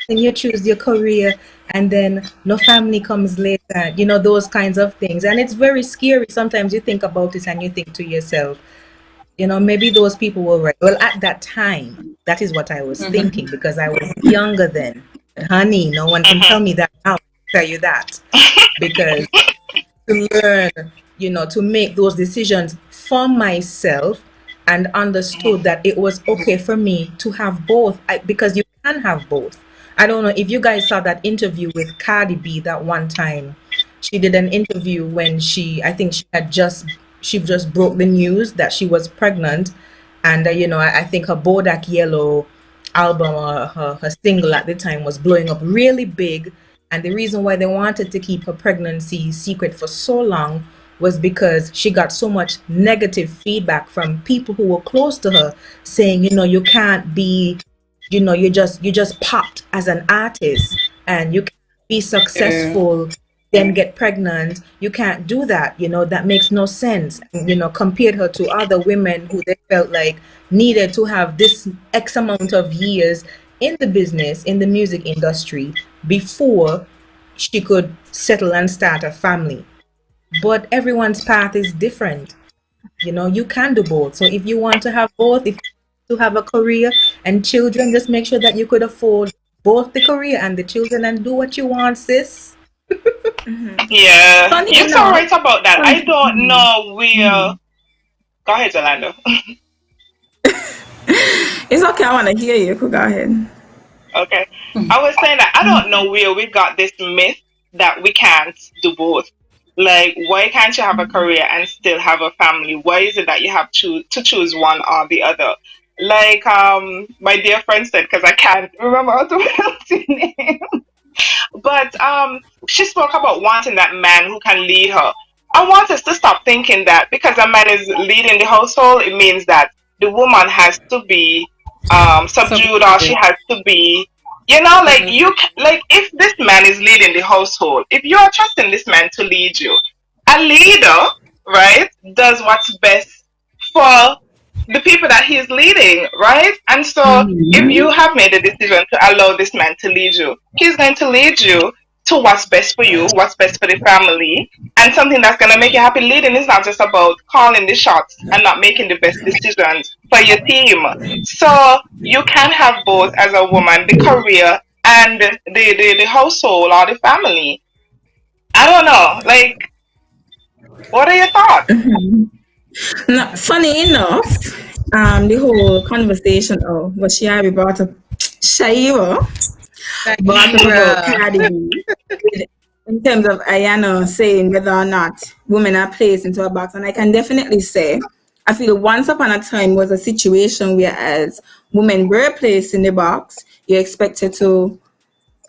Then you choose your career, and then no family comes later." Those kinds of things, and it's very scary. Sometimes you think about it and you think to yourself, maybe those people were right. Well, at that time, that is what I was thinking because I was younger then. But honey, no one can tell me that now. I'll tell you that because to learn, to make those decisions for myself and understood that it was okay for me to have both because you can have both. I don't know if you guys saw that interview with Cardi B that one time. She did an interview when I think she just broke the news that she was pregnant. And, I think her Bodak Yellow album or her single at the time was blowing up really big. And the reason why they wanted to keep her pregnancy secret for so long was because she got so much negative feedback from people who were close to her saying, you can't be, you just popped as an artist and you can't be Yeah. successful then get pregnant. You can't do that. That makes no sense. And, compared her to other women who they felt like needed to have this X amount of years in the business, in the music industry, before she could settle and start a family. But everyone's path is different. You can do both. So if you want to have both, if you have a career and children, just make sure that you could afford both the career and the children and do what you want, sis. Yeah, Funny you're so enough, right about that. I funny, don't know where. Go ahead, Zalando. it's okay. I want to hear you. Go ahead. Okay. I was saying that I don't know where we got this myth that we can't do both. Like, why can't you have a career and still have a family? Why is it that you have to choose one or the other? Like, my dear friend said, because I can't remember how to pronounce his name. But she spoke about wanting that man who can lead her. I want us to stop thinking that because a man is leading the household, it means that the woman has to be subdued, or she Subjective. has to be, like Mhm. like if this man is leading the household, if you are trusting this man to lead you, a leader, right, does what's best for the people that he's leading, right? And so if you have made a decision to allow this man to lead you, he's going to lead you to what's best for you, what's best for the family, and something that's going to make you happy. Leading is not just about calling the shots and not making the best decisions for your team. So you can have both as a woman, the career and the household or the family. I don't know. Like, what are your thoughts? No, funny enough, the whole conversation, what she had brought up, Shaiva brought up about Bruh. Cardi B, in terms of Ayana saying whether or not women are placed into a box. And I can definitely say, I feel once upon a time was a situation where as women were placed in the box, you're expected to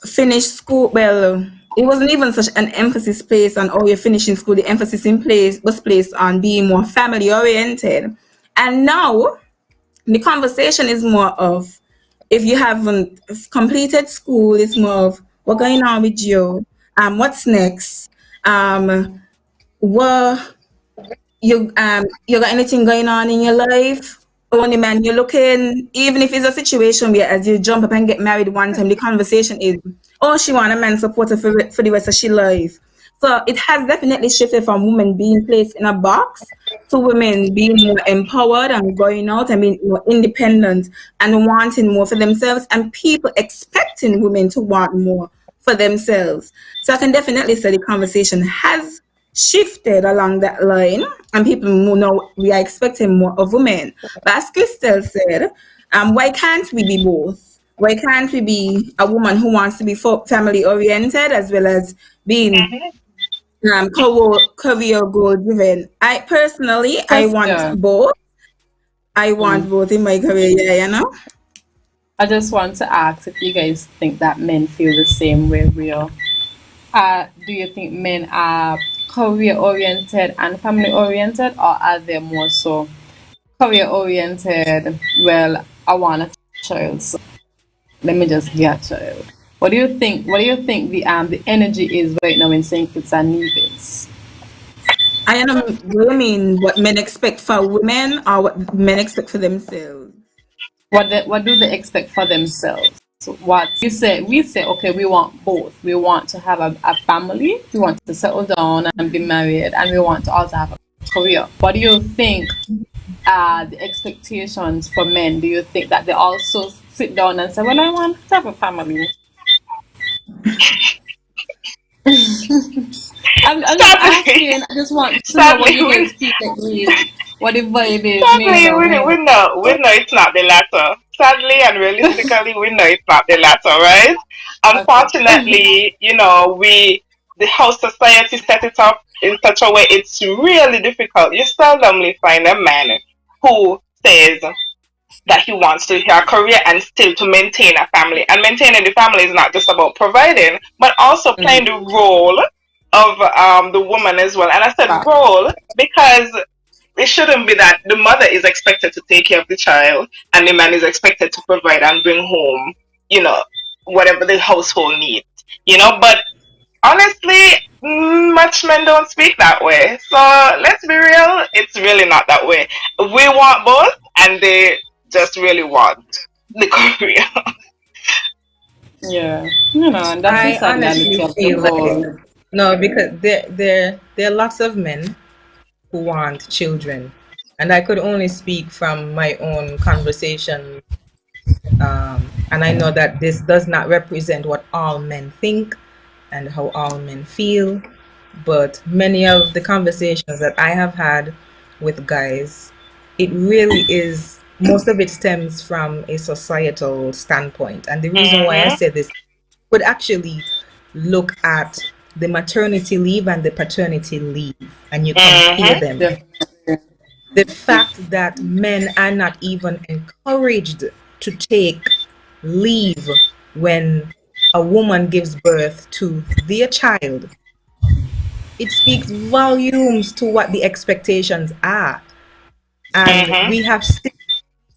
finish school. Well, it wasn't even such an emphasis placed on you're finishing school. The emphasis in place was placed on being more family oriented. And now the conversation is more of if you haven't completed school, it's more of what's going on with you, what's next, what you got anything going on in your life? Only man you're looking, even if it's a situation where as you jump up and get married one time, the conversation is, oh, she want a man supporter for the rest of she life. So it has definitely shifted from women being placed in a box to women being more empowered and going out and being more independent and wanting more for themselves, and people expecting women to want more for themselves. So I can definitely say the conversation has shifted along that line, and people know we are expecting more of women. But as Crystal said, why can't we be both? Why can't we be a woman who wants to be family oriented as well as being career goal driven? I personally, I want Question. both. I Mm. want both in my career, yeah, I just want to ask if you guys think that men feel the same way we are. Do you think men are career oriented and family oriented, or are they more so career oriented? Well, I want a child, so let me just get a child. What do you think? What do you think the energy is right now in St. Kitts and Nevis? I am women what men expect for women or what men expect for themselves. What do they expect for themselves? So what we say, okay, we want both. We want to have a family, we want to settle down and be married, and we want to also have a career. What do you think are the expectations for men? Do you think that they also sit down and say, well, I want to have a family? I'm just Sadly, asking. I just want to know what sadly, you guys feel like what the vibe is. Me sadly, know, me we know it's not the latter. Sadly and realistically, we know it's not the latter, right? okay. Unfortunately, the whole society set it up in such a way it's really difficult. You seldomly find a man who says that he wants to have a career and still to maintain a family. And maintaining the family is not just about providing, but also playing the Mhm. role of the woman as well. And I said Fact. role because it shouldn't be that the mother is expected to take care of the child and the man is expected to provide and bring home, whatever the household needs. But honestly, much men don't speak that way. So let's be real, it's really not that way. We want both, and they just really want the career. Yeah, and that's the I sad honestly reality of the feel like whole. no, because there are lots of men who want children, and I could only speak from my own conversation. And I know that this does not represent what all men think and how all men feel, but many of the conversations that I have had with guys, it really is, most of it stems from a societal standpoint. And the reason why I Mm-hmm. say this would actually look at the maternity leave and the paternity leave, and you compare Mm-hmm. them. Definitely. The fact that men are not even encouraged to take leave when a woman gives birth to their child, it speaks volumes to what the expectations are. And Mm-hmm.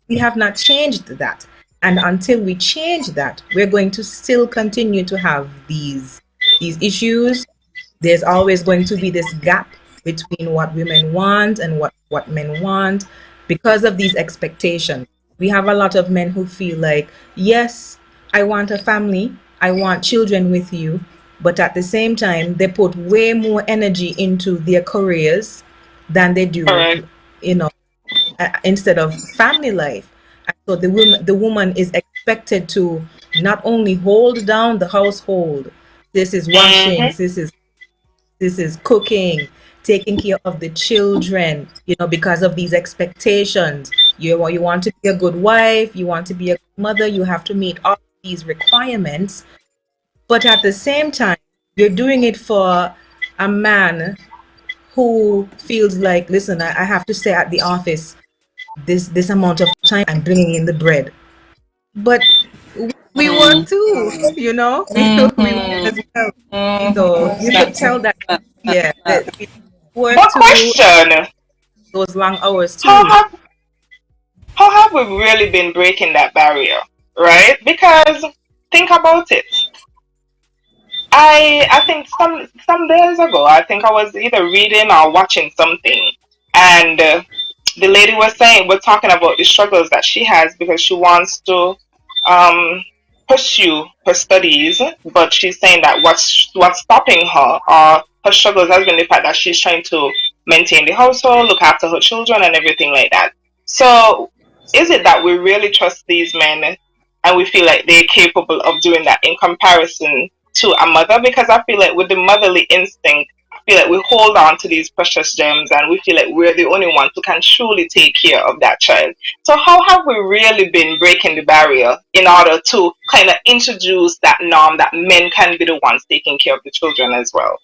we have not changed that. And until we change that, we're going to still continue to have these issues. There's always going to be this gap between what women want and what men want because of these expectations. We have a lot of men who feel like, yes, I want a family, I want children with you, but at the same time, they put way more energy into their careers than they do, Correct. you know, instead of family life. And so the woman is expected to not only hold down the household, this is washing, Mm-hmm. this is cooking, taking care of the children, because of these expectations. You want to be a good wife, you want to be a good mother, you have to meet all these requirements. But at the same time, you're doing it for a man who feels like, listen, I have to stay at the office this amount of time, I'm bringing in the bread. But we work too, we work Mm-hmm. as well. So Mm-hmm. you could tell that, yeah, that we work But too, question, those long hours how too. have how have we really been breaking that barrier, right? Because think about it. I think some days ago, I think I was either reading or watching something, and the lady was saying, we're talking about the struggles that she has because she wants to um, pursue her studies, but she's saying that what's stopping her or her struggles has been the fact that she's trying to maintain the household, look after her children, and everything like that. So, is it that we really trust these men and we feel like they're capable of doing that in comparison to a mother? Because I feel like with the motherly instinct, I feel like we hold on to these precious gems and we feel like we're the only ones who can truly take care of that child. So how have we really been breaking the barrier in order to kind of introduce that norm that men can be the ones taking care of the children as well?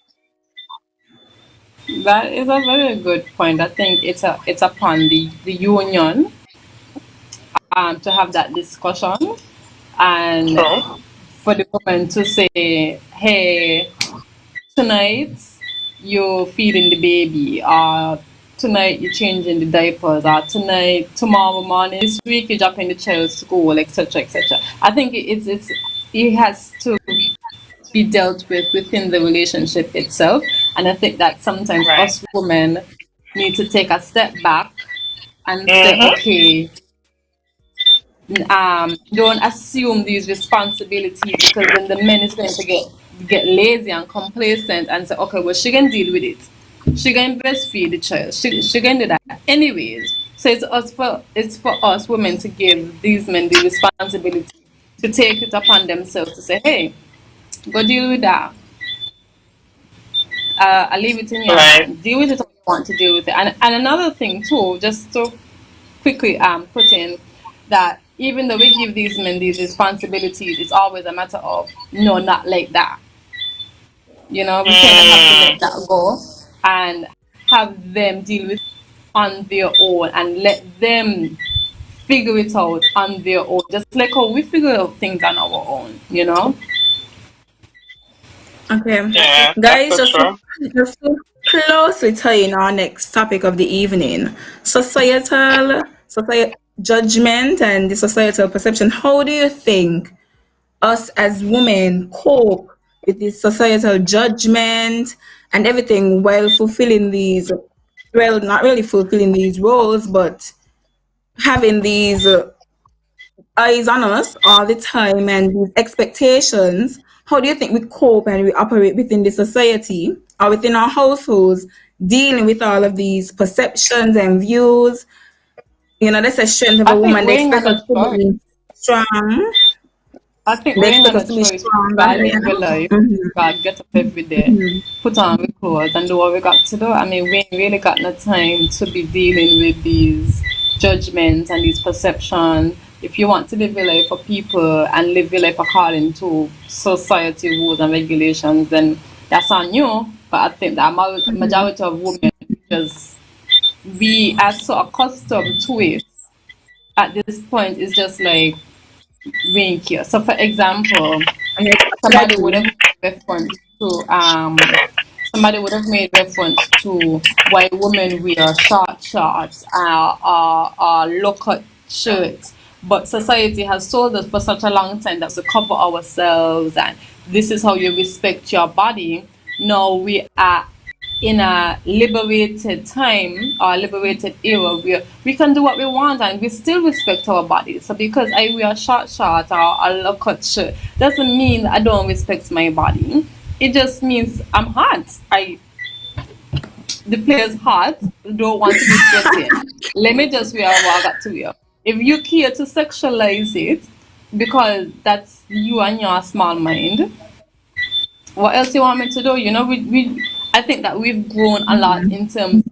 That is a very good point. I think it's upon the union to have that discussion and True. for the woman to say, hey, tonight you're feeding the baby, or tonight you're changing the diapers, or tomorrow morning, this week you're dropping the child to school, etc., etc. I think it has to be dealt with within the relationship itself, and I think that sometimes Right. us women need to take a step back and say, Mm-hmm. okay, don't assume these responsibilities, because then the man is going to get lazy and complacent and say, okay, well, she can deal with it. She can breastfeed the child. She can do that anyways. So it's for us women to give these men the responsibility to take it upon themselves to say, hey, go deal with that. I leave it in your Right. hand. Deal with it how you want to deal with it. And another thing too, just to quickly put in that even though we give these men these responsibilities, it's always a matter of no, not like that. We kind of have to Mm. let that go and have them deal with on their own and let them figure it out on their own, just like how we figure out things on our own. Okay. Yeah, that's Guys, so true. just to closely tie in our next topic of the evening, societal judgment and the societal perception. How do you think us as women cope with this societal judgment and everything, while fulfilling these, well, not really fulfilling these roles, but having these eyes on us all the time and these expectations. How do you think we cope and we operate within the society or within our households, dealing with all of these perceptions and views? You know, that's a strength of I a think woman. They we ain't expect got us no to choice. be strong. I think we They ain't got expect no us to be choice. strong. God And, live your life. Mhm, God get up every day, mhm, put on the clothes and do what we got to do. I mean, we ain't really got no time to be dealing with these judgments and these perceptions. If you want to live your life for people and live your life according to society rules and regulations, then that's on you. But I think that mhm, majority of women just we are so accustomed to it at this point. It's just like we ain't care. So, for example, I somebody would agree. have made reference to somebody would have made reference to why women wear short shorts or low cut shirts, but society has told us for such a long time that we cover ourselves and this is how you respect your body. Now we are in a liberated time or liberated era where we can do what we want and we still respect our bodies. So because I wear a short short or a low cut shirt doesn't mean I don't respect my body. It just means I'm hot. The player's hot, don't want to be sweating. Let me just wear what I got to wear. If you care to sexualize it because that's you and your small mind, what else you want me to do? You know, we I think that we've grown a lot in terms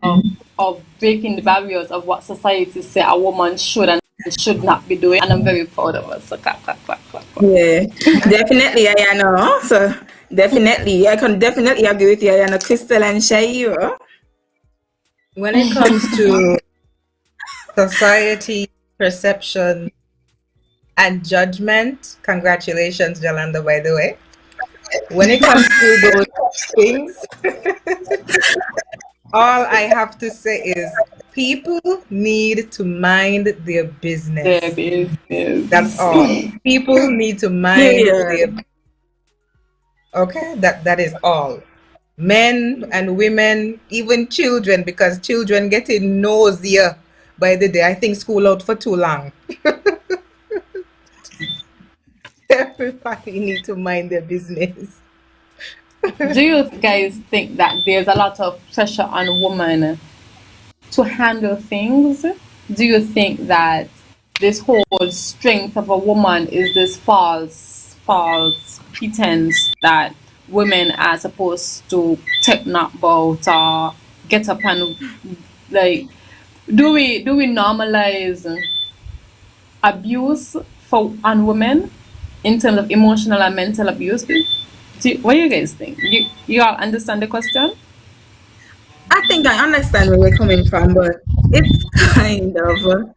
of breaking the barriers of what society say a woman should and should not be doing, and I'm very proud of us. So clap, clap, clap, clap, clap. Yeah, definitely, I know. So definitely, I can definitely agree with you. I know Crystal and Shaira. When it comes to society perception and judgment, congratulations, Jolanda, by the way. When it comes to those things, all I have to say is people need to mind their There business. That's is. all. People need to mind their, Period. okay? That is all. Men and women, even children, because children getting nosier by the day. I think school out for too long. Everybody need to mind their business. Do you guys think that there's a lot of pressure on women to handle things? Do you think that this whole strength of a woman is this false pretense that women are supposed to take not about or get up and like do we normalize abuse for on women in terms of emotional and mental abuse? What do you guys think? You all understand the question? I think I understand where we're coming from, but it's kind of,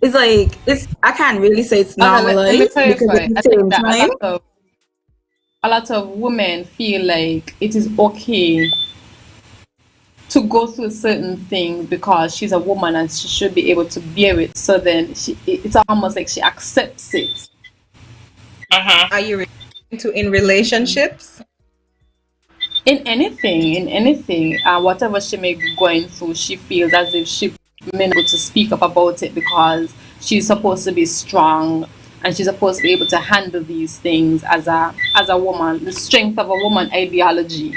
it's like, it's, I can't really say it's Okay, let me normalized because at clarify. the I think same that time, a lot of women feel like it is okay to go through certain things because she's a woman and she should be able to bear it. So then it's almost like she accepts it. Are you referring to in relationships? In anything, whatever she may be going through, she feels as if she may not be able to speak up about it because she's supposed to be strong and she's supposed to be able to handle these things as a woman. The strength of a woman ideology.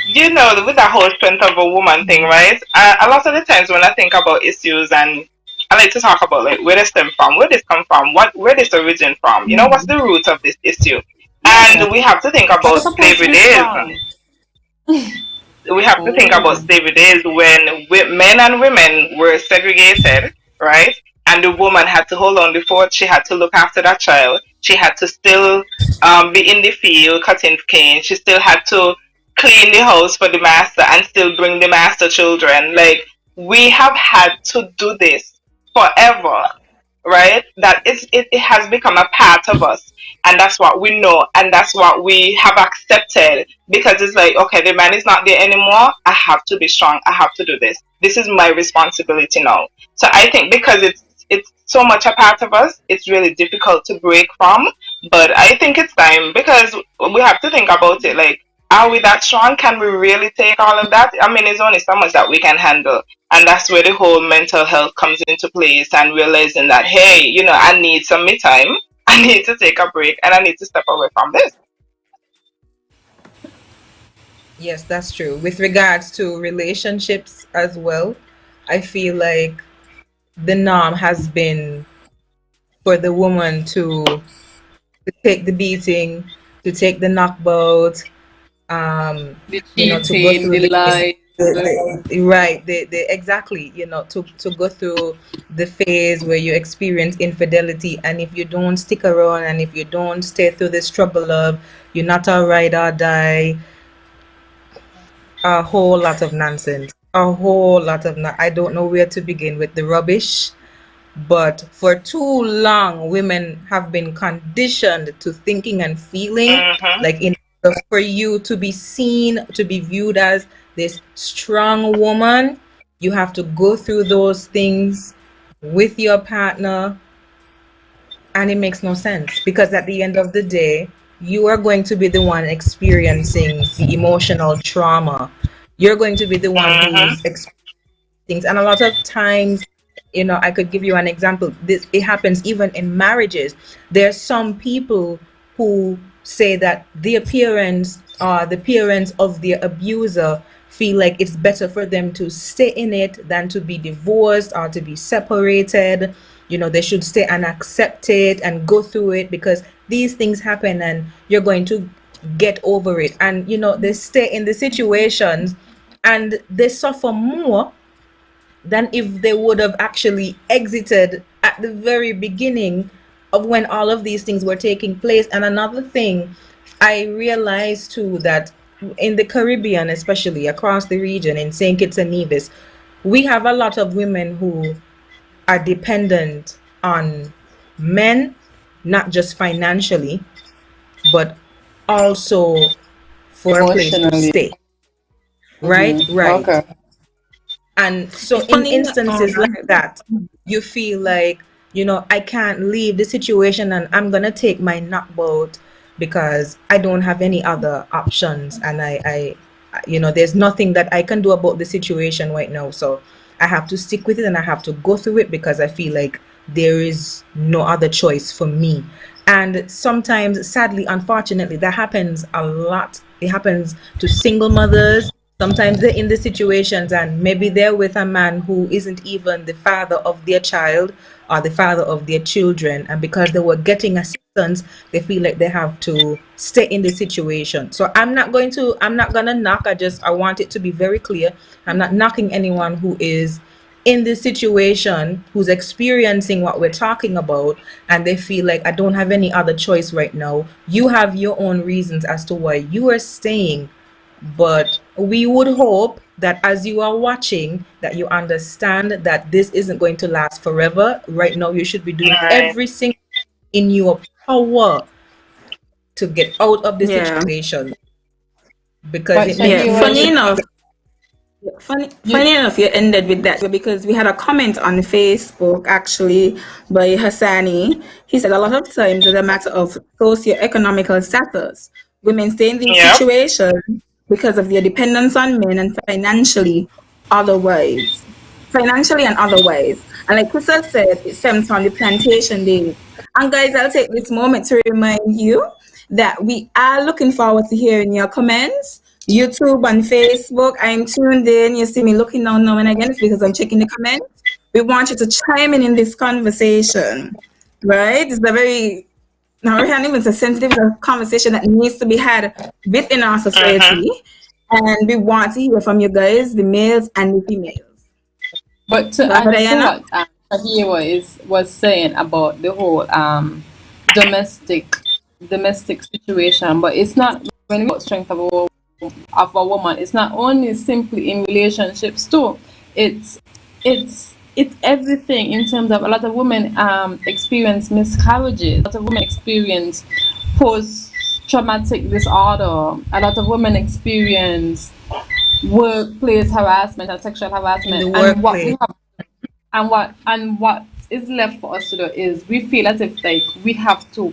You know, with that whole strength of a woman thing, right? A lot of the times when I think about issues and I like to talk about like where they stem from, where this come from, where this origin from, you know, what's the root of this issue? Yeah, And we have to think you're about supposed to slavery be days. strong. We have to think about Oh, slavery days when men and women were segregated, right? And the woman had to hold on the fort. She had to look after that child. She had to still be in the field cutting cane. She still had to clean the house for the master and still bring the master children. Like we have had to do this forever, right? That it has become a part of us, and that's what we know, and that's what we have accepted because it's like, okay, the man is not there anymore. I have to be strong. I have to do this. This is my responsibility now. So I think because it's so much a part of us. It's really difficult to break from. But I think it's time because we have to think about it. Like, are we that strong? Can we really take all of that? I mean, there's only so much that we can handle. And that's where the whole mental health comes into place and realizing that, hey, I need some me time. I need to take a break and I need to step away from this. Yes, that's true. With regards to relationships as well, I feel like the norm has been for the woman to take the beating, to take the knockbout, The to go cheating, through the lies. right, exactly, to go through the phase where you experience infidelity, and if you don't stick around and if you don't stay through the struggle of you're not all right or die, a whole lot of nonsense, a whole lot of I don't know where to begin with the rubbish. But for too long, women have been conditioned to thinking and feeling Mm-hmm. like in order for you to be seen, to be viewed as this strong woman, you have to go through those things with your partner. And it makes no sense because at the end of the day, you are going to be the one experiencing the emotional trauma. You're going to be the one Mm-hmm. who's things, and a lot of times, I could give you an example. This, it happens even in marriages. There's some people who say that the appearance or the parents of their abuser feel like it's better for them to stay in it than to be divorced or to be separated. They should stay and accept it and go through it because these things happen and you're going to get over it. And they stay in the situations and they suffer more than if they would have actually exited at the very beginning of when all of these things were taking place. And another thing I realized too, that in the Caribbean, especially across the region in St. Kitts and Nevis, we have a lot of women who are dependent on men, not just financially, but also for a place to Emotionally. stay. Right? Right. Okay. And so in Funny enough, oh, instances go like ahead. that, you feel like, I can't leave the situation and I'm gonna take my knockbout because I don't have any other options and there's nothing that I can do about the situation right now. So I have to stick with it and I have to go through it because I feel like there is no other choice for me. And sometimes, sadly, unfortunately, that happens a lot. It happens to single mothers. Sometimes they're in the situations and maybe they're with a man who isn't even the father of their child or the father of their children. And because they were getting assistance, they feel like they have to stay in the situation. So I'm not gonna knock. I want it to be very clear. I'm not knocking anyone who is in this situation, who's experiencing what we're talking about, and they feel like I don't have any other choice right now. You have your own reasons as to why you are staying, but we would hope that as you are watching, that you understand that this isn't going to last forever. Right now, you should be doing Right. everything in your power to get out of the Yeah, situation because But it makes yeah. Shahira, no Funny sense. enough, you, funny enough, you ended with that because we had a comment on Facebook actually by Hassani. He said a lot of times it's a matter of socio-economical status. Women stay in these Yep. situations because of their dependence on men and otherwise, financially and otherwise. And like Crystal said, it stems from the plantation days. And guys, I'll take this moment to remind you that we are looking forward to hearing your comments. YouTube and Facebook, I'm tuned in. You see me looking down now and again. It's because I'm checking the comments. We want you to chime in this conversation, right? It's a very, now, it's a sensitive conversation that needs to be had within our Mm-hmm. society. And we want to hear from you guys, the males and the females. but to Go ahead, add to Diana. what Shahira was saying about the whole domestic domestic situation, but it's not when we talk strength of a woman. It's not only simply in relationships too. It's it's everything in terms of a lot of women experience miscarriages. A lot of women experience post traumatic disorder. A lot of women experience workplace harassment and sexual In the harassment. And what we workplace. have and what is left for us to do is we feel as if like we have to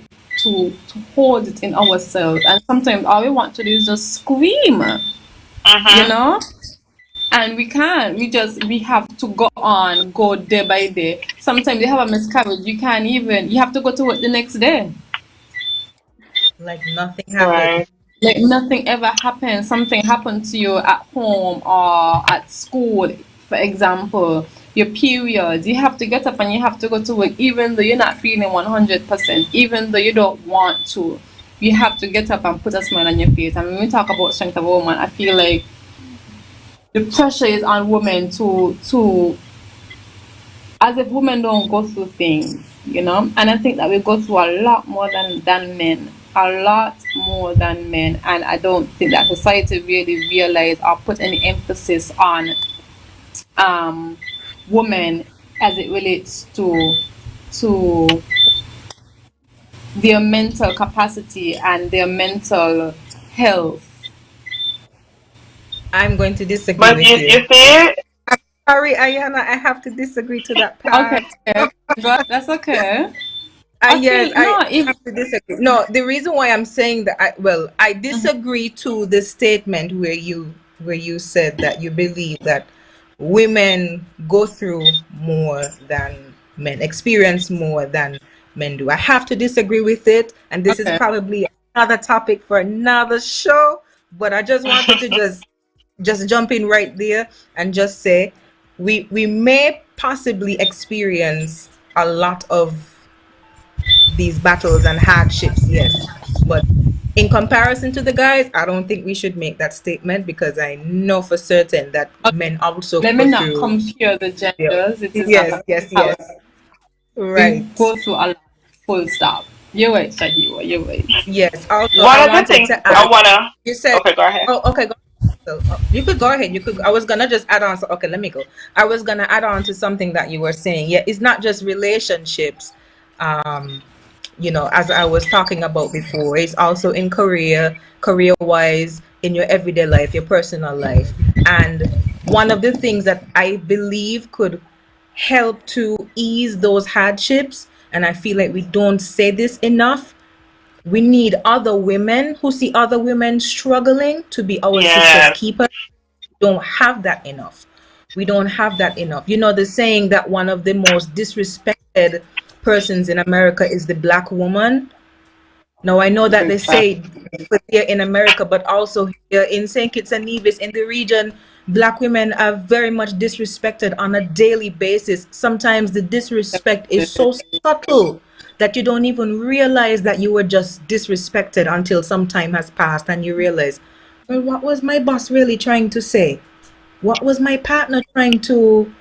hold it in ourselves, and sometimes all we want to do is just scream, you Mm-hmm. know. And we can't. We have to go on, go day by day. Sometimes you have a miscarriage, you can't even. You have to go to work the next day. Like nothing happened. Right. Like nothing ever happened. Something happened to you at home or at school, for example. Your periods, you have to get up and you have to go to work, even though you're not feeling 100%, even though you don't want to. You have to get up and put a smile on your face. And when we talk about strength of a woman, I feel like the pressure is on women to as if women don't go through things, you know. And I think that we go through a lot more than men, a lot more than men. And I don't think that society really realize or put any emphasis on um women as it relates to their mental capacity and their mental health. I'm going to disagree But with you. you see, Sorry, Ayana, I have to disagree to that Okay, part. that's okay. I Yes, feel no, I if have to disagree. No, the reason why I'm saying that, I disagree to the statement where you said that you believe that women go through more than men, experience more than men do. I have to disagree with it, and this is okay. probably another topic for another show. But I just wanted to just jump in right there and just say we may possibly experience a lot of these battles and hardships, yes. But in comparison to the guys, I don't think we should make that statement because I know for certain that men also Let me go not through. compare the Yeah. genders. It is not Yes, a yes, yes. comparison. We Right. go through a lot. Full stop. You're right, Shahiwa. You're right. Yes. Also, one I of the wanted things to I add. wanna. You said, Okay, go ahead. oh, okay. Go so, you could go ahead. You could. I was gonna just add on. So, okay, let me go. I was gonna add on to something that you were saying. Yeah, it's not just relationships. Um, as I was talking about before, it's also in career wise, in your everyday life, your personal life. And one of the things that I believe could help to ease those hardships, and I feel like we don't say this enough, we need other women who see other women struggling to be our sisters Yes. keepers. Don't have that enough. We don't have that enough. You know the saying that one of the most disrespected persons in America is the black woman. Now I know that they Big fact. say for here in America, but also here in St. Kitts and Nevis in the region, black women are very much disrespected on a daily basis. Sometimes the disrespect is so subtle that you don't even realize that you were just disrespected until some time has passed and you realize, well, what was my boss really trying to say? What was my partner trying to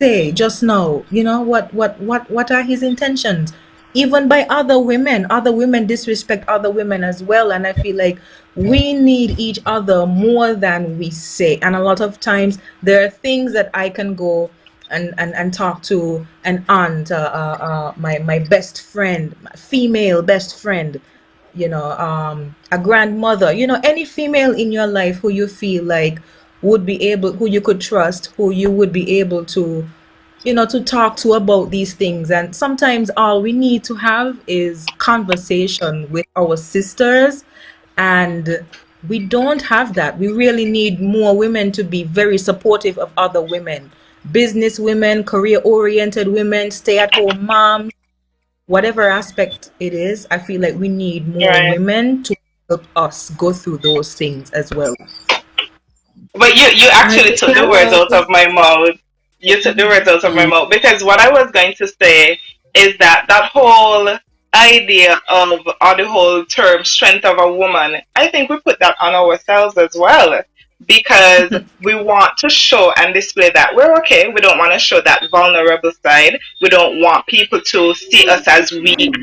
say just now? What are his intentions? Even by other women disrespect other women as well, and I feel like we need each other more than we say. And a lot of times there are things that I can go and talk to an aunt, my best friend, my female best friend, a grandmother, any female in your life who you feel like who you could trust, who you would be able to, to talk to about these things. And sometimes all we need to have is conversation with our sisters. And we don't have that. We really need more women to be very supportive of other women, business women, career oriented women, stay at home moms, whatever aspect it is. I feel like we need more Right. women to help us go through those things as well. But you I actually think took the words out of that's my mouth. You took the words out of my mouth because what I was going to say is that that whole idea of or the whole term strength of a woman, I think we put that on ourselves as well because we want to show and display that we're okay. We don't want to show that vulnerable side. We don't want people to see us as weak,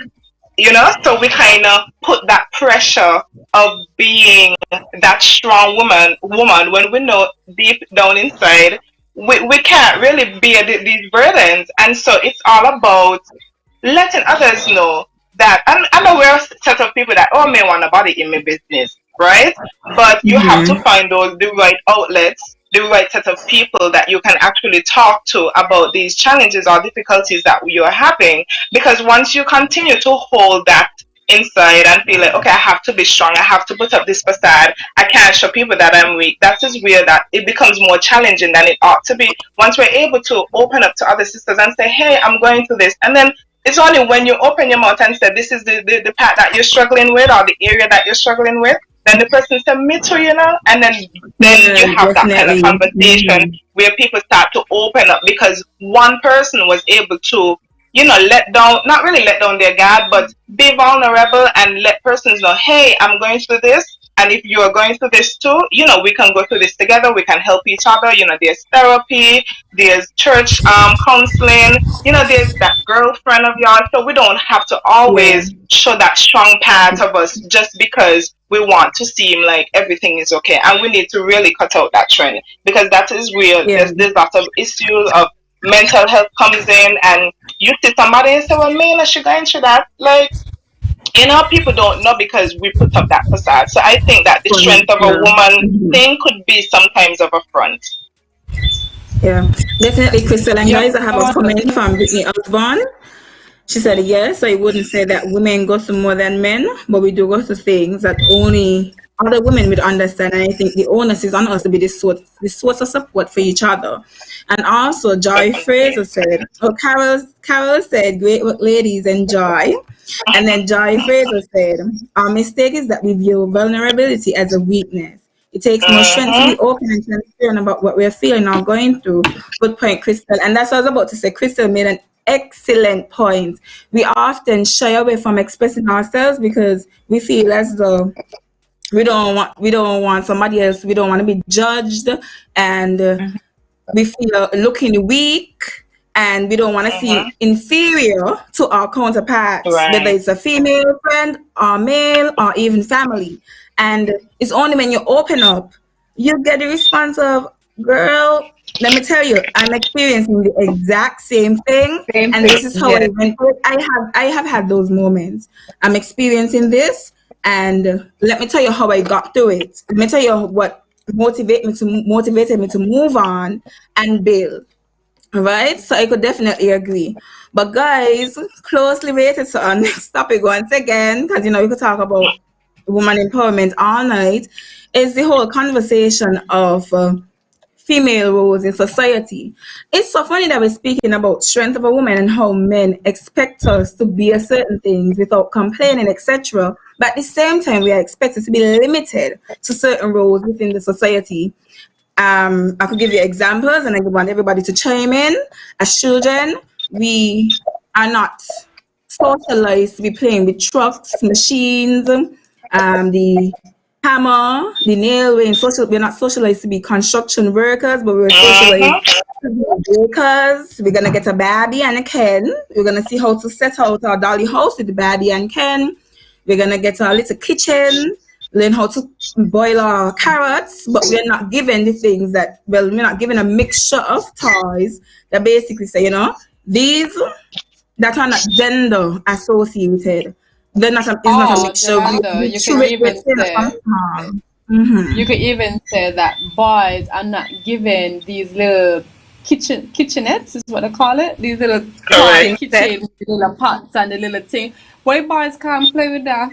so we kind of put that pressure of being that strong woman when we know deep down inside we can't really bear these burdens, and so it's all about letting others know that I'm aware of set of people that may want a body in my business, right? But you have to find those the right outlets the right set of people that you can actually talk to about these challenges or difficulties that you're having. Because once you continue to hold that inside and feel like, okay, I have to be strong, I have to put up this facade, I can't show people that I'm weak, that is where that it becomes more challenging than it ought to be. Once we're able to open up to other sisters and say, hey, I'm going through this, and then it's only when you open your mouth and say this is the part that you're struggling with or the area that you're struggling with, then the person said, me too, you know, and then you have that kind of Definitely. conversation where people start to open up because one person was able to, you know, let down, not really let down their guard, but be vulnerable and let persons know, hey, I'm going through this. And if you are going through this too, you know, we can go through this together. We can help each other. You know, there's therapy, there's church counseling, you know, there's that girlfriend of yours. So we don't have to Yeah. always show that strong part of us just because we want to seem like everything is okay. And we need to really cut out that trend because that is where Yeah. there's lots of issues of mental health comes in, and you see somebody and say, well, me, I should go into that. Like, you know, people don't know because we put up that facade. So I think that the Funny. strength of a Yeah. woman thing could be sometimes of a front. Yeah. Definitely, Crystal. And Yeah, guys, I have I a want to. comment from Brittany Osborne. She said, yes, I wouldn't say that women go through more than men, but we do go through things that only other women would understand. And I think the onus is on us to be the source of support for each other. And also, Joy Fraser said, oh, Carol said, great work, ladies, enjoy. And then Joy Fraser said, our mistake is that we view vulnerability as a weakness. It takes more strength to Mm-hmm. be open and transparent about what we're feeling or going through. Good point, Crystal. And that's what I was about to say. Crystal made an excellent point. We often shy away from expressing ourselves because we feel as though we don't want somebody else. We don't want to be judged, and we feel looking weak, and we don't want to seem Mm-hmm. inferior to our counterparts, whether Right. it's a female friend or male or even family. And it's only when you open up you get the response of, girl, let me tell you, I'm experiencing the exact same thing, Same and this thing. is how I Yes. went through it. I have had those moments. I'm experiencing this, and let me tell you how I got through it. Let me tell you what motivated me to move on and build. Right? So I could definitely agree. But guys, closely related to our next topic once again, because we could talk about woman empowerment all night, is the whole conversation of female roles in society. It's so funny that we're speaking about strength of a woman and how men expect us to be a certain things without complaining, etc. But at the same time, we are expected to be limited to certain roles within the society. I could give you examples, and I want everybody to chime in. As children, we are not socialized to be playing with trucks, machines, the hammer, the nail. We're not socialized to be construction workers, but we're socialized Mm-hmm. to be bakers. We're gonna get a Barbie and a Ken. We're gonna see how to set out our dolly house with the Barbie and Ken. We're gonna get our little kitchen, learn how to boil our carrots, but we're not given the things we're not given a mixture of toys that basically say, these that are not gender associated. They're not it's not a Oh, mixture. gender. We You chew can it with even from say. small. Mm-hmm. You could even say that boys are not given these little kitchenettes is what I call it. These little toy Correct. Kitchen set. kitchen, the little pots and the little thing. Why boys can't play with that?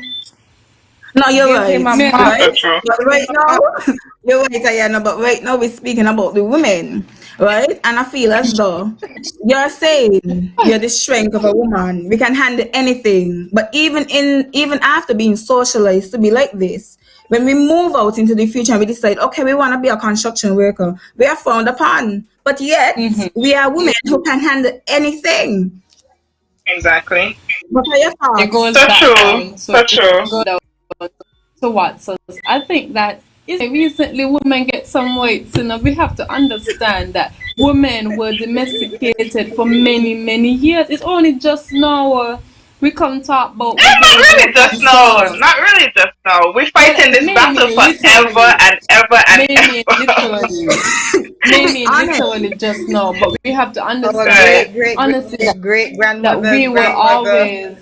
No, you're Give him right. a Me, That's mop. so Right? true. But Give him right a now, mop. you're right, Ayana, but right now we're speaking about the women, right? And I feel as though you're saying you're the strength of a woman. We can handle anything. But even after being socialized to be like this, when we move out into the future and we decide, okay, we want to be a construction worker, we are frowned upon. But yet, we are women who can handle anything. Exactly. What are your it thoughts? goes So back true. down. So So it true. goes down to what? So I think that is recently women get some weights. We have to understand that women were domesticated for many, many years. It's only just now we come talk about we And not build really our just now. concern. Not really just now. We're Well, fighting this battle maybe forever literally, and ever and maybe ever. literally, To be maybe honest, literally just now. But we have to Our understand Right. great great honestly great that grandmother's we were grandmother. always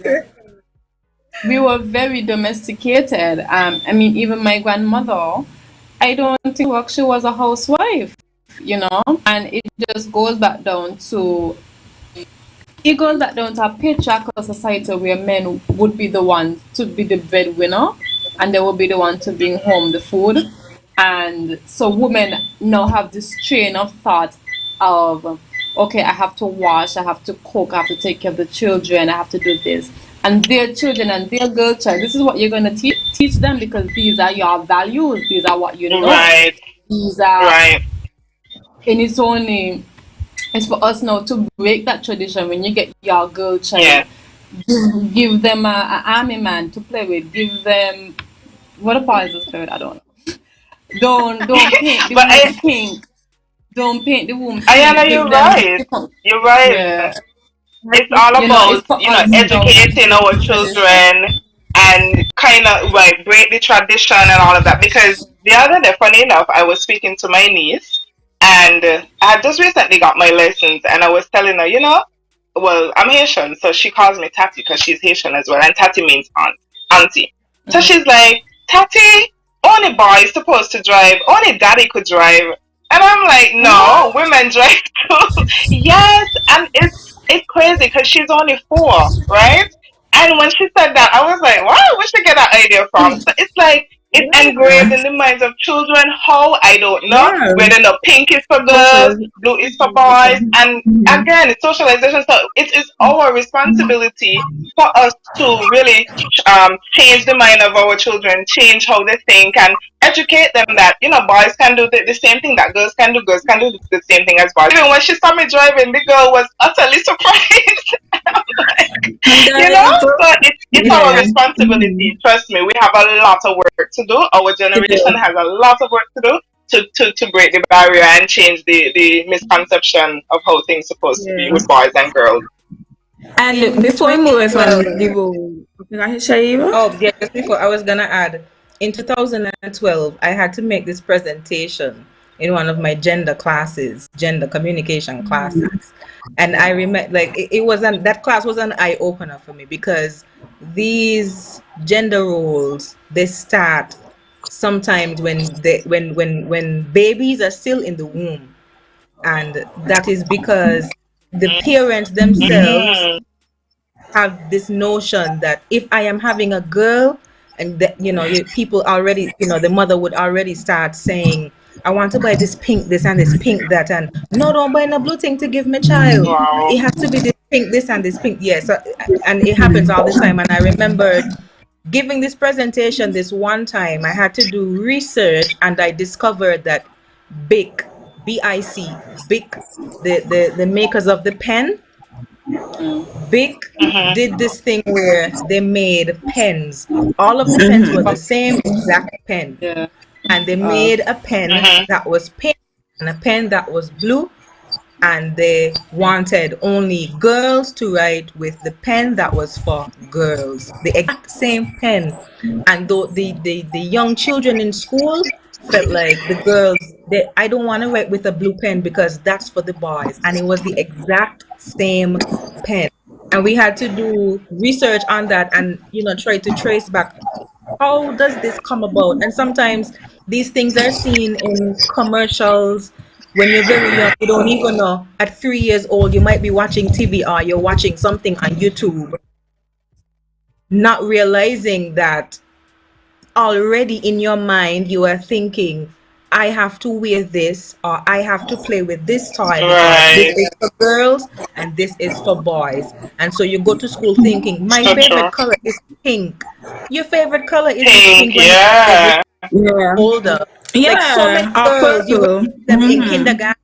we were very domesticated. I mean, even my grandmother, I don't think she was a housewife. you know, and just goes back down to a patriarchal society where men would be the ones to be the breadwinner, and they will be the one to bring home the food. And so women now have this train of thought of, okay, I have to wash, I have to cook, I have to take care of the children, I have to do this. And their children and their girl child, this is what you're going to teach them, because these are your values, these are what you know. Right. These are, Right. and it's for us now to break that tradition. When you get your girl child, Yeah. give them a army man to play with. Give them what a part is this play with? I don't know. Don't paint the But womb pink. Don't paint the womb Ayana, pink. Give you're them right. You're right. yeah. It's all It's about, for us now to educating break our the tradition. children and kind of like break the tradition and all of that. Because the other day, funny enough, I was speaking to my niece, and I had just recently got my lessons, and I was telling her, well, I'm Haitian, so she calls me Tati because she's Haitian as well, and Tati means auntie. So she's like, Tati, only boys supposed to drive, only daddy could drive. And I'm like, no, What? women drive too. Yes, and it's crazy because she's only 4, right? And when she said that, I was like, wow, where she get that idea from? So it's like it's engraved Yeah. in the minds of children. How I don't know. Yeah. Whether the pink is for girls, Socialization. blue is for boys, and again, it's socialization. So it is our responsibility for us to really change the mind of our children, change how they think, and educate them that boys can do the same thing that girls can do. Girls can do the same thing as boys. Even when she saw me driving, the girl was utterly surprised. I'm like, And so it's our yeah. responsibility. Trust me, we have a lot of work to do. Our To generation do. has a lot of work to do to break the barrier and change the misconception of how things supposed to be Yeah. with boys and girls. And In before we move away from 2012, the role, Shaiva? oh, yeah, just before I was gonna add, in 2012, I had to make this presentation in one of my gender classes, gender communication classes. And I remember, like, it was that class was an eye opener for me, because these gender roles, they start sometimes when babies are still in the womb. And that is because the parents themselves Mm-hmm. have this notion that if I am having a girl, and that people already, the mother would already start saying, I want to buy this pink this and this pink that, and no, don't buy no blue thing to give my child. Wow. It has to be this pink this and this pink. Yes, and it happens all the time. And I remember giving this presentation this one time. I had to do research, and I discovered that BIC, BIC, BIC, the makers of the pen, BIC Mm-hmm. did this thing where they made pens. All of the pens were the same exact pen. Yeah. And they made a pen Mm-hmm. that was pink and a pen that was blue. And they wanted only girls to write with the pen that was for girls, the exact same pen. And though the young children in school felt like the girls, I don't want to write with a blue pen because that's for the boys. And it was the exact same pen. And we had to do research on that and try to trace back, how does this come about? And sometimes these things are seen in commercials. When you're very young, you don't even know. At 3 years old, you might be watching TV or you're watching something on YouTube, not realizing that already in your mind you are thinking, I have to wear this, or I have to play with this toy because this Right. is for girls and this is for boys. And so you go to school thinking, my So true. favorite color is pink. Your favorite color isn't Pink, pink when you're yeah. Yeah. older. Like so many Yeah. Or girls, you would purple. ask them in kindergarten,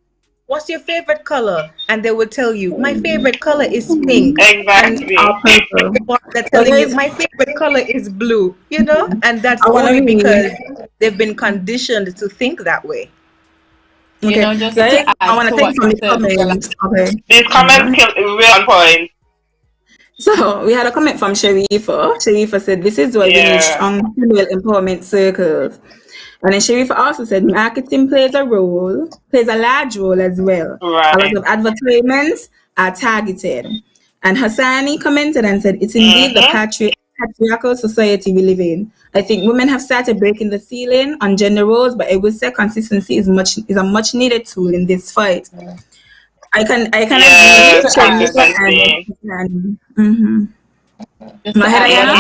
what's your favorite color? And they would tell you, my favorite color is pink. And Or Exactly. purple. they're So telling you, guys, my favorite color is blue, and that's I want to only because read. they've been conditioned to think that way. Okay, Just guys, to I add want to to take what from you the said, comments. Okay. These Yeah, go comments ahead. kill real on point. So we had a comment from Sharifa. Sharifa said, "This is why we need Yeah. strong female empowerment circles." And then Sharifa also said, "Marketing plays a large role as well. A lot Right. of advertisements are targeted." And Hassani commented and said, "It's indeed the Mm-hmm. patriarchy patriarchal society we live in. I think women have started breaking the ceiling on gender roles, but I would say consistency is a much needed tool in this fight. I can agree Just Yes, to with add, Shamika consistency. and mhm. just Go to ahead, add, You one of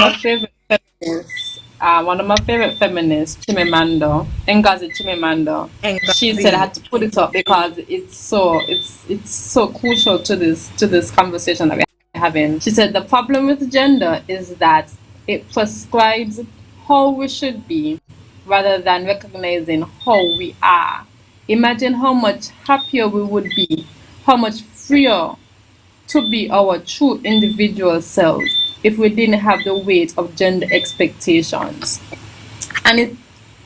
Ayana. know? my favorite feminists, Chimamanda Ngozi Chimamanda, she said I Ngazi. had to put it up because it's so crucial to this conversation that we're having. She said the problem with gender is that it prescribes how we should be rather than recognizing how we are. Imagine how much happier we would be, how much freer to be our true individual selves if we didn't have the weight of gender expectations. And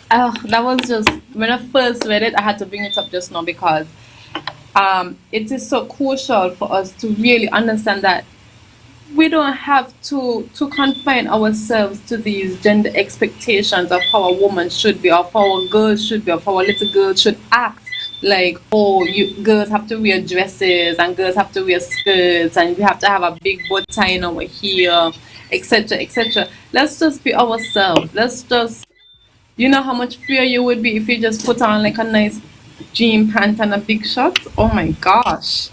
that was just when I first read it, I had to bring it up just now because it is so crucial for us to really understand that we don't have to confine ourselves to these gender expectations of how a woman should be, of how a girl should be, of how a little girl should act. Like, oh, you girls have to wear dresses and girls have to wear skirts and we have to have a big bow tie in our hair, etc., etc. Let's just be ourselves. Let's just, you know how much freer you would be if you just put on like a nice jean pant and a big shot. Oh my gosh.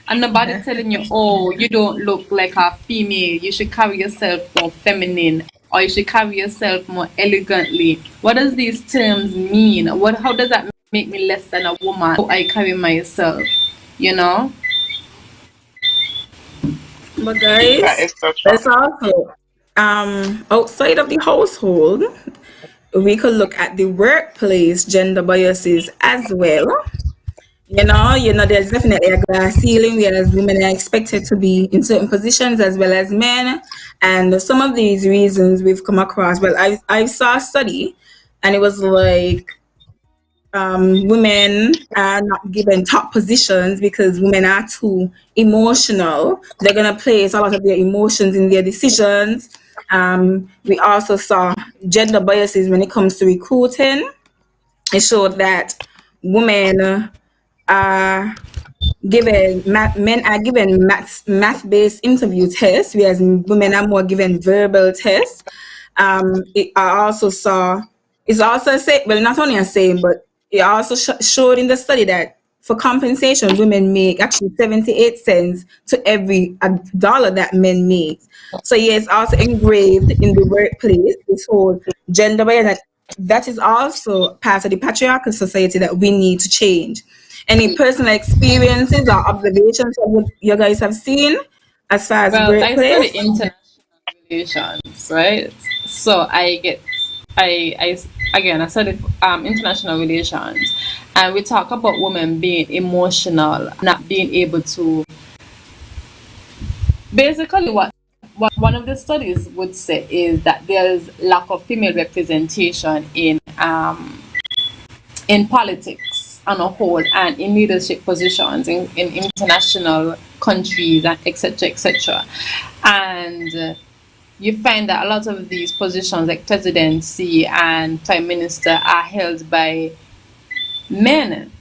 And nobody telling you, oh, you don't look like a female. You should carry yourself more feminine, or you should carry yourself more elegantly. What does these terms mean? How does that make me less than a woman? How I carry myself, you know? But That guys, is so true. let's also outside of the household, we could look at the workplace gender biases as well. There's definitely a glass ceiling whereas women are expected to be in certain positions as well as men. And some of these reasons we've come across, well, I saw a study and it was like women are not given top positions because women are too emotional. They're going to place a lot of their emotions in their decisions. We also saw gender biases when it comes to recruiting. It showed that women are men are given math-based interview tests, whereas women are more given verbal tests. I also saw it's also a say, well, not only a saying, but it also showed in the study that for compensation, women make actually 78 cents to every dollar that men make. So yeah, it's also engraved in the workplace, this whole gender bias, that is also part of the patriarchal society that we need to change. Any personal experiences or observations of what you guys have seen as far as Well, I study workplace? international relations, right? So again, I study international relations, and we talk about women being emotional, not being able to. Basically, what one of the studies would say is that there's lack of female representation in politics on a whole and in leadership positions in international countries and etc etc. And you find that a lot of these positions like presidency and prime minister are held by men.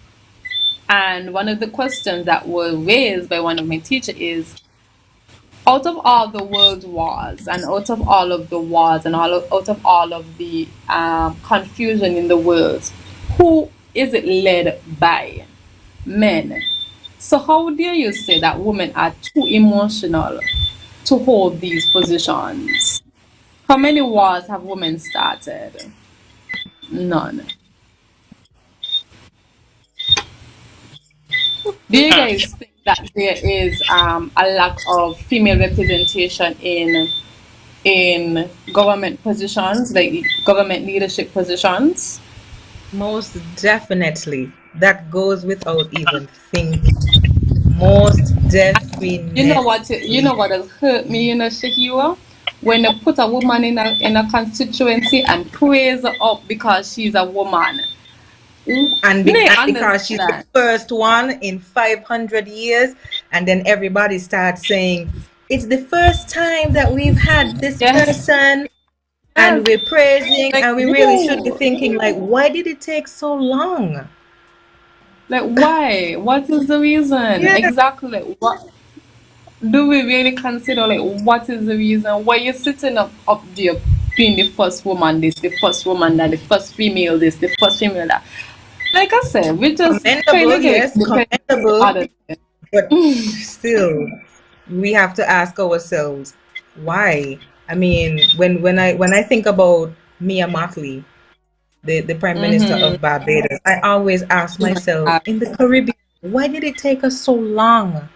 And one of the questions that were raised by one of my teachers is, out of all the world wars and out of all of the wars and out of all of the confusion in the world, who is it led by? Men. So how dare you say that women are too emotional to hold these positions? How many wars have women started? None. Do you Hmm. guys think that there is a lack of female representation in government positions, like government leadership positions? Most definitely. That goes without even thinking. Most You know what? You know definitely. what has hurt me, Shahira? When they put a woman in a constituency and praise her up because she's a woman. Me And because she's the understand. first one in 500 years, and then everybody starts saying, it's the first time that we've had this Yes, person, and yes. we're praising, Like and we really should be who? thinking, like, why did it take so long? Like why? What is the reason? Yeah. Exactly. What? do we really consider like what is the reason why you're sitting up there being the first woman this, the first woman that, the first female this, the first female that? Like I said, we're just trying Commendable, to get yes, independent of commendable. others. But still, we have to ask ourselves why. I mean, when I think about Mia Mottley, the Prime Minister Mm-hmm. of Barbados, I always ask Oh my myself, God. in the Caribbean, why did it take us so long?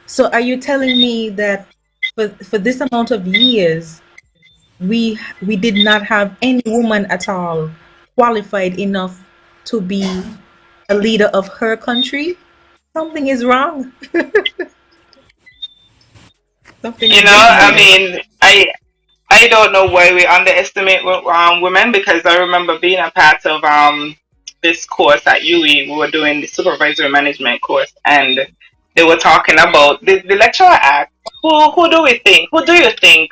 So are you telling me that for this amount of years, we did not have any woman at all qualified enough to be a leader of her country? Something is wrong. Something You is know, definitely I Yeah. wrong. mean, I don't know why we underestimate women, because I remember being a part of this course at UE. We were doing the supervisory management course, and they were talking about the lecturer asked, who do we think, who do you think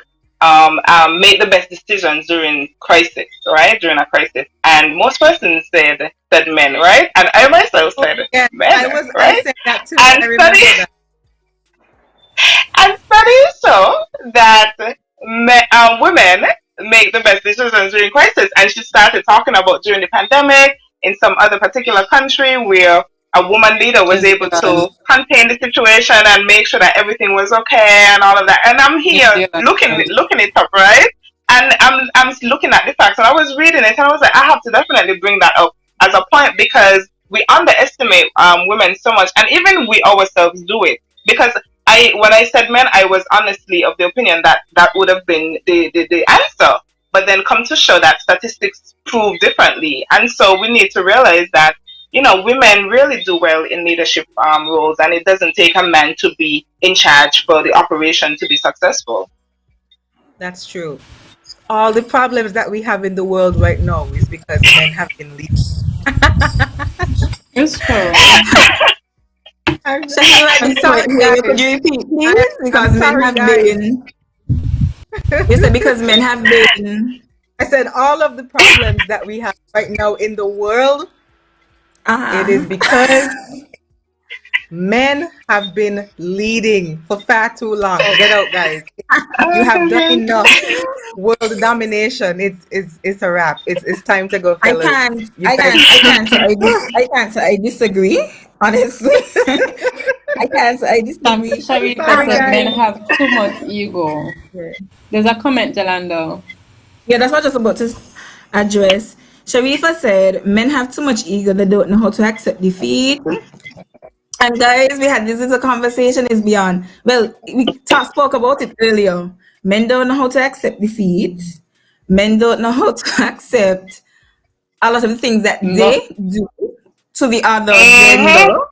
make the best decisions during crisis, right? During a crisis, and most persons said men, right? And I myself Oh, said yes, men, I right? said that too. And I remember studies that. and studies show that women make the best decisions during crisis. And she started talking about during the pandemic in some other particular country where a woman leader New was able Zealand. to contain the situation and make sure that everything was okay and all of that. And I'm New here Zealand. looking it up, right? And I'm looking at the facts, and I was reading it, and I was like, I have to definitely bring that up as a point, because we underestimate women so much, and even we ourselves do it. Because when I said men, I was honestly of the opinion that that would have been the answer. But then come to show that statistics prove differently. And so we need to realize that, women really do well in leadership roles, and it doesn't take a man to be in charge for the operation to be successful. That's true. All the problems that we have in the world right now is because men have been leading. It's true. Shahima, I I'm didn't quite sorry, hear you. Could you guys. repeat, I, please? I'm Because men sorry, have guys. been. You said because men have been. I said all of the problems that we have right now in the world, it is Uh-huh. because men have been leading for far too long. Get out, guys. You Oh, have done goodness. enough. World domination. It's a wrap. It's time to go, I fellas. can't, You I guys. can't, I can't say I can't say I disagree, honestly. I can't say I disagree. I'm Sharifa sorry, Um, said men guys. have too much ego. yeah, There's a comment, Jolando. yeah, that's what I was just about to address. Sharifa said men have too much ego, they don't know how to accept defeat. And guys, we had this little conversation is beyond. Well, spoke about it earlier. Men don't know how to accept defeat. Men don't know how to accept a lot of the things that No. they do to the other gender. Mm-hmm.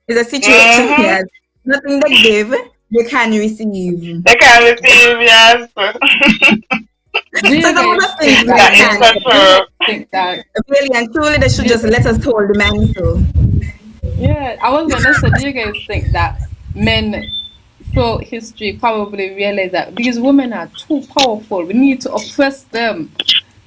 Is a situation Mm-hmm. where nothing they give, they can receive. They can receive, yes. Do So you it's a lot guys of things think that that That they is men? can't for Do you do. guys sure. think that? Really and truly, they should Do you just guys, let us hold the mantle. yeah, I was gonna say, do you guys think that men throughout history probably realize that these women are too powerful? We need to oppress them.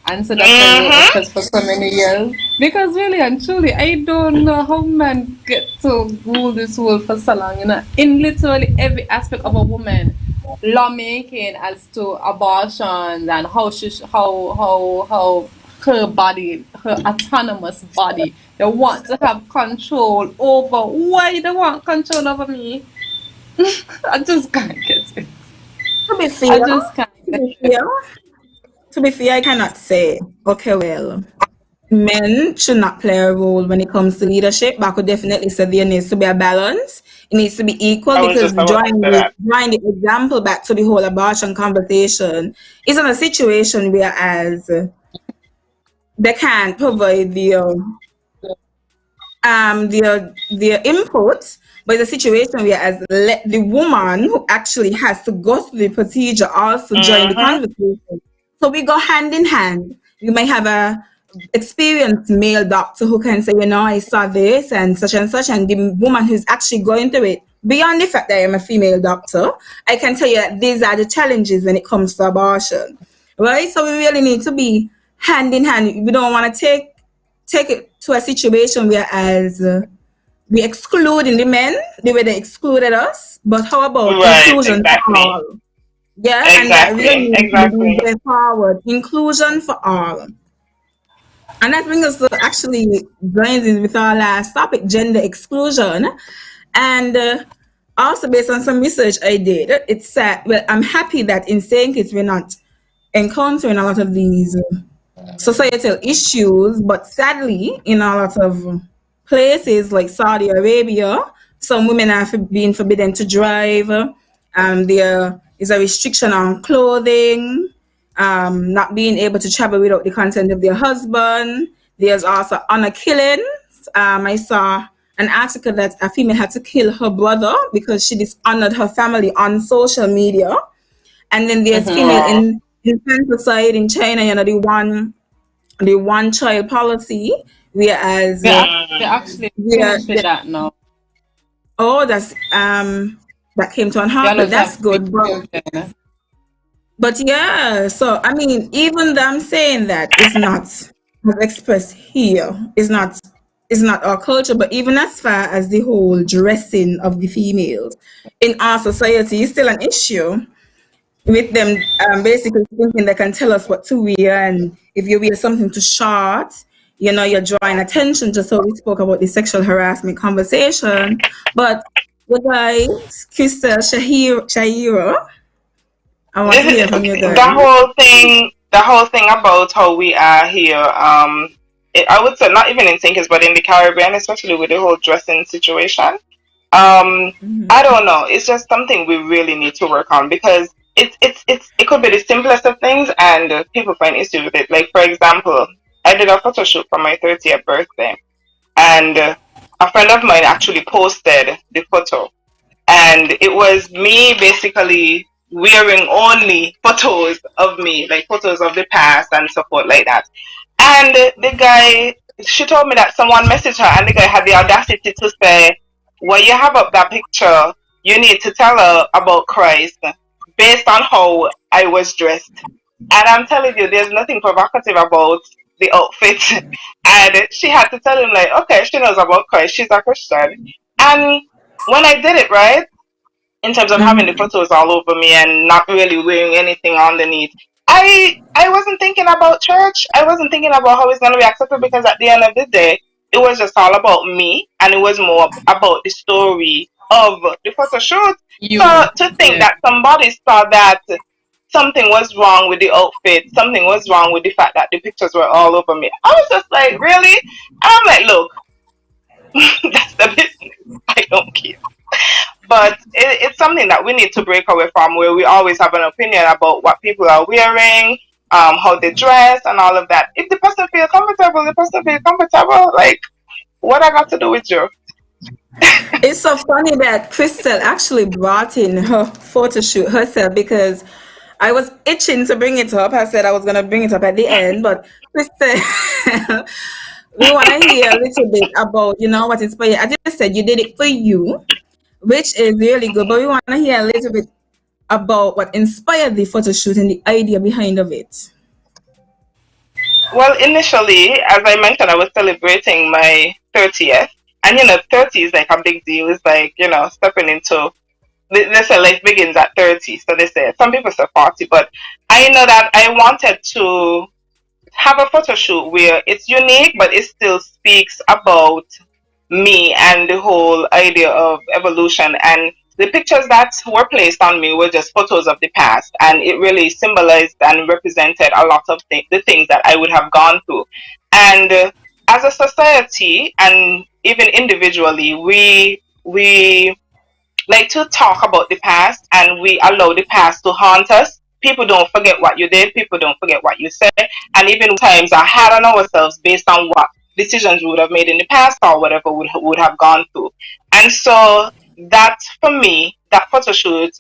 And so that's why we were Mm-hmm. oppressed for so many years. Because really and truly, I don't know how men get to rule this world for so long. In literally every aspect of a woman, lawmaking as to abortions and how how her body, her autonomous body, they want to have control over. Why they want control over me? I just can't get it. To be fair, I just can't to get be it. fair, I cannot say, okay, well, men should not play a role when it comes to leadership, but I could definitely say there needs to be a balance. It needs to be equal I was because just about to say that. drawing the example back to the whole abortion conversation is in a situation where as they can't provide their input, but it's a situation where as let the woman who actually has to go through the procedure also join the Mm-hmm. conversation. So we go hand in hand. You may have a experienced male doctor who can say, I saw this and such, and the woman who's actually going through it. Beyond the fact that I am a female doctor, I can tell you that these are the challenges when it comes to abortion, right? So we really need to be hand in hand. We don't want to take it to a situation where as we excluding the men the way they excluded us, but how about Right, inclusion for exactly. all? Yeah, and that Exactly, really needs to be exactly. going forward. Inclusion for all. And that brings us to actually joins in with our last topic, gender exclusion. And also based on some research I did, it's sad. Well, I'm happy that in St. Kitts we're not encountering a lot of these societal issues, but sadly, in a lot of places like Saudi Arabia, some women are being forbidden to drive. There is a restriction on clothing, not being able to travel without the consent of their husband. There's also honor killings. I saw an article that a female had to kill her brother because she dishonored her family on social media. And then there's female Wow. infanticide in China, the one child policy, whereas They Mm. actually where finished with that now. oh that's that came to an They're halt, but allowed to that's have three good. children. But yeah, so I mean, even them saying that is not as expressed here, is not our culture, but even as far as the whole dressing of the females in our society is still an issue with them basically thinking they can tell us what to wear, and if you wear something too short, you're drawing attention, just so we spoke about the sexual harassment conversation. But you guys, Crystal, Shahira, I want to hear from you guys. The whole thing about how we are here, I would say not even in Tinkers, but in the Caribbean, especially with the whole dressing situation. Mhm. I don't know. It's just something we really need to work on because it could be the simplest of things, and people find issues with it. Like for example, I did a photo shoot for my 30th birthday, and a friend of mine actually posted the photo, and it was me basically wearing only photos of me, like photos of the past and support like that. And the guy, she told me that someone messaged her, and the guy had the audacity to say, "When you have up that picture, you need to tell her about Christ based on how I was dressed." And I'm telling you, there's nothing provocative about the outfit. And she had to tell him, like, okay, she knows about Christ, she's a Christian. And when I did it, right, in terms of having the Mhm. photos all over me and not really wearing anything underneath. I wasn't thinking about church. I wasn't thinking about how it's gonna be accepted because at the end of the day, it was just all about me, and it was more about the story of the photo shoot. So You, to think yeah. that somebody saw that something was wrong with the outfit, something was wrong with the fact that the pictures were all over me, I was just like, really? And I'm like, look, that's the business. I don't care. But it's something that we need to break away from, where we always have an opinion about what people are wearing, how they dress, and all of that. If the person feels comfortable, the person feels comfortable. Like, what I got to do with you? It's so funny that Crystal actually brought in her photo shoot herself because I was itching to bring it up. I said I was going to bring it up at the end, but Crystal, we want to hear a little bit about, what inspired. I just said you did it for you, which is really good, but we want to hear a little bit about what inspired the photo shoot and the idea behind of it. Well, initially, as I mentioned, I was celebrating my 30th. And, 30 is like a big deal. It's like, stepping into, they say life begins at 30. So they say, some people say 40, but I know that I wanted to have a photo shoot where it's unique, but it still speaks about me and the whole idea of evolution. And the pictures that were placed on me were just photos of the past, and it really symbolized and represented a lot of the things that I would have gone through. And as a society, and even individually, we like to talk about the past, and we allow the past to haunt us. People don't forget what you did, people don't forget what you said, and even times are hard on ourselves based on what decisions we would have made in the past or whatever would have gone through. And so that, for me, that photo shoot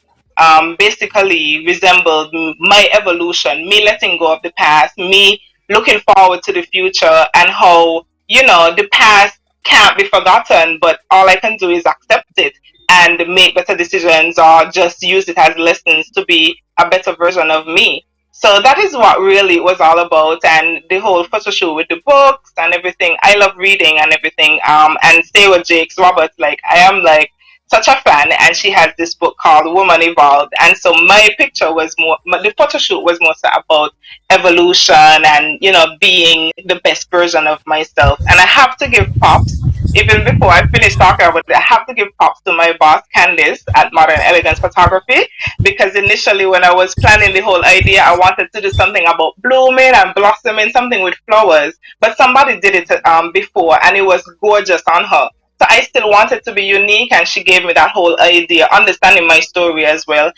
basically resembled my evolution, me letting go of the past, me looking forward to the future, and how, the past can't be forgotten, but all I can do is accept it and make better decisions, or just use it as lessons to be a better version of me. So that is what really it was all about, and the whole photo shoot with the books and everything. I love reading and everything. And Sarah Jakes Roberts, like I am like such a fan, and she has this book called Woman Evolved. And so my picture was the photo shoot was mostly about evolution and being the best version of myself. And I have to give props. Even before I finish talking about it, I have to give props to my boss Candice at Modern Elegance Photography, because initially when I was planning the whole idea, I wanted to do something about blooming and blossoming, something with flowers. But somebody did it before, and it was gorgeous on her. So I still wanted to be unique, and she gave me that whole idea, understanding my story as well.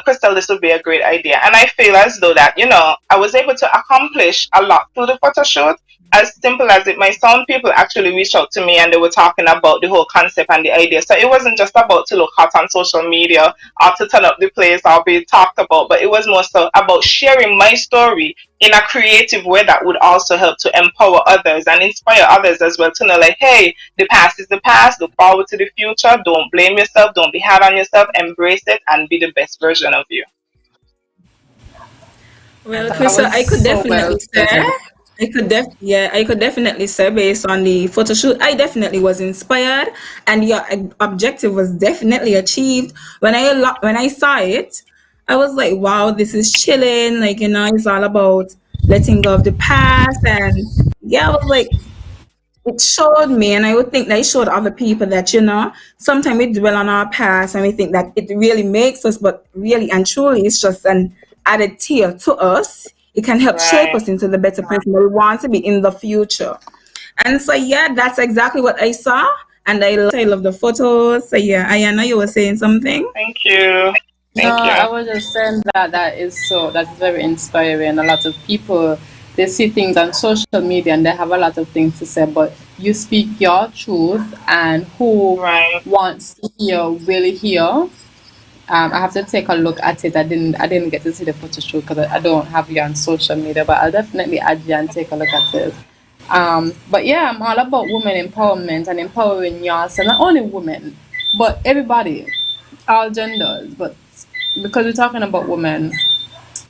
Crystal, this would be a great idea. And I feel as though that, I was able to accomplish a lot through the photo shoot. As simple as it might sound, people actually reached out to me and they were talking about the whole concept and the idea. So it wasn't just about to look hot on social media or to turn up the place or be talked about, but it was more so about sharing my story in a creative way that would also help to empower others and inspire others as well to know, like, hey, the past is the past, look forward to the future, don't blame yourself, don't be hard on yourself, embrace it and be the best version of you. Well, That Crystal, I was could so well definitely say, said. I could definitely say based on the photo shoot, I definitely was inspired, and your objective was definitely achieved. When I saw it, I was like, wow, this is chilling. Like, it's all about letting go of the past, and yeah, I was like, it showed me, and I would think that it showed other people that, sometimes we dwell on our past and we think that it really makes us, but really and truly, it's just an added tier to us. It can help shape Right. us into the better person that we want to be in the future. And so, yeah, that's exactly what I saw. And I love the photos. So, yeah, Ayana, you were saying something? Thank you. No, Thank you. I was just saying that's very inspiring. A lot of people, they see things on social media and they have a lot of things to say, but you speak your truth, and who Right. wants to hear will hear. I have to take a look at it. I didn't get to see the photo shoot because I don't have you on social media, but I'll definitely add you and take a look at it. But yeah, I'm all about women empowerment and empowering yourself, not only women, but everybody, all genders. But because we're talking about women,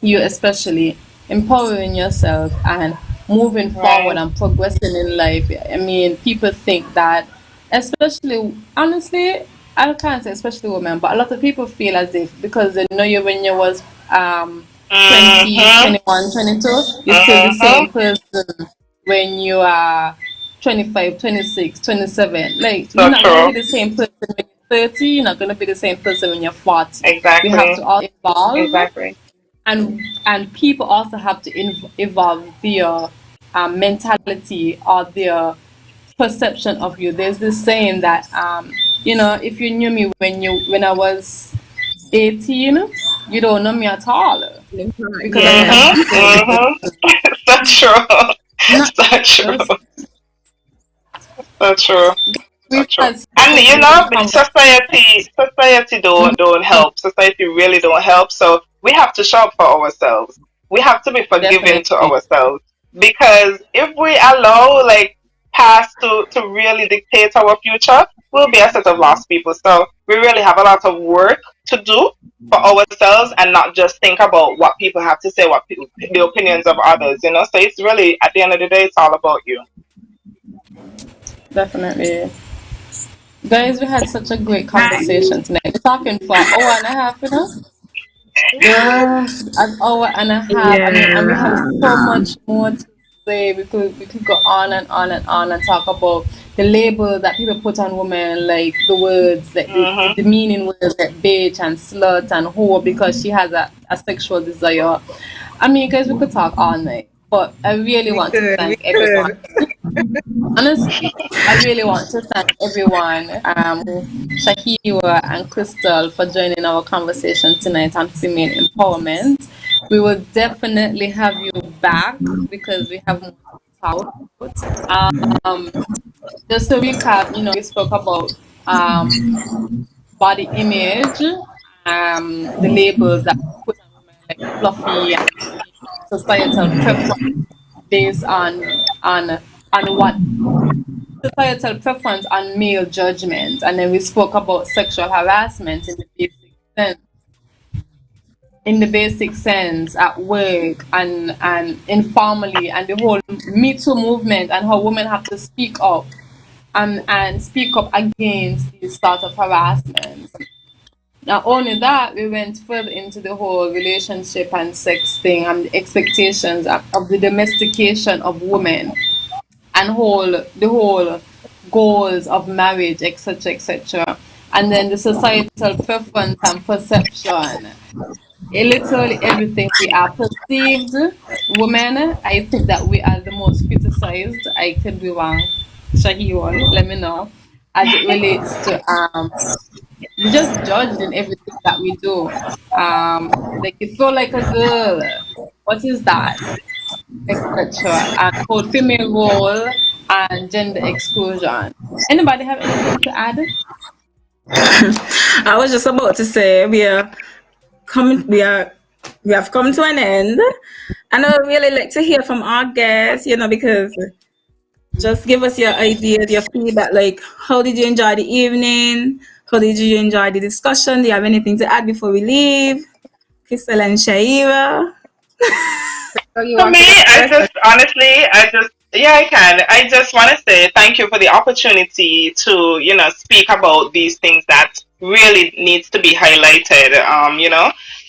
you especially empowering yourself and moving forward Right. and progressing in life. I mean, people think that, especially, honestly, I can't say especially women, but a lot of people feel as if because they know you when you was 20, Mm-hmm. 21, 22, you're still the Mm-hmm. same person when you are 25, 26, 27. Like, you're So not going to true. be the same person when you're 30, you're not going to be the same person when you're 40. We have to Exactly. all evolve, Exactly. and people also have to evolve their mentality or their perception of you. There's this saying that if you knew me when I was 18, you don't know me at all because I Yeah. look a Mm-hmm. different Mm-hmm. person. So true. Not So true. just So true. So we've true. had such And a great conversation. society don't help. Society really don't help. So we have to show up for ourselves. We have to be forgiving to Definitely, ourselves. Because if we allow like past to really dictate our future, we'll be a set of lost people. So we really have a lot of work to do for ourselves and not just think about what people have to say, the opinions of others. So it's really at the end of the day it's all about you. definitely. Guys, we had such a great Hi. conversation tonight. We're talking for an hour and a half, Yeah, an hour and a half. I mean, and we have so Yeah. much more to say. We could go on and on and on and talk about the label that people put on women, like the words, like the Mhm. demeaning words like bitch and slut and whore because she has a sexual desire. I mean, guys, we could talk all night, but I really We want to could. We thank everyone. could. Honestly, I really want to thank everyone, Shahira and Crystal, for joining our conversation tonight on female empowerment. We will definitely have you back because we have more to talk about. Just to recap, we spoke about body image, the labels that we put on women like fluffy and societal preference based on what societal preference and male judgment. And then we spoke about sexual harassment in the basic sense. in the basic sense at work and informally, and the whole Me Too movement, and how women have to speak up and speak up against these sort of harassment. Not only that, we went further into the whole relationship and sex thing and the expectations of the domestication of women and the whole goals of marriage, etc., etc. And then the societal preference and perception. Literally everything. We are perceived women. I think that we are the most criticized. I could be wrong. Shahiwan, let me know. As it relates to we just judged in everything that we do. Like you feel like a girl. What is that? Etc. And whole female role and gender exclusion. Anybody have anything to add? I was just about to say coming we have come to an end. And I would really like to hear from our guests, because just give us your ideas, your feedback, like how did you enjoy the evening? How did you enjoy the discussion? Do you have anything to add before we leave? Crystal and Shaira. So you For want me, to go I first? just honestly, yeah, I can. I just want to say thank you for the opportunity to, speak about these things that really needs to be highlighted,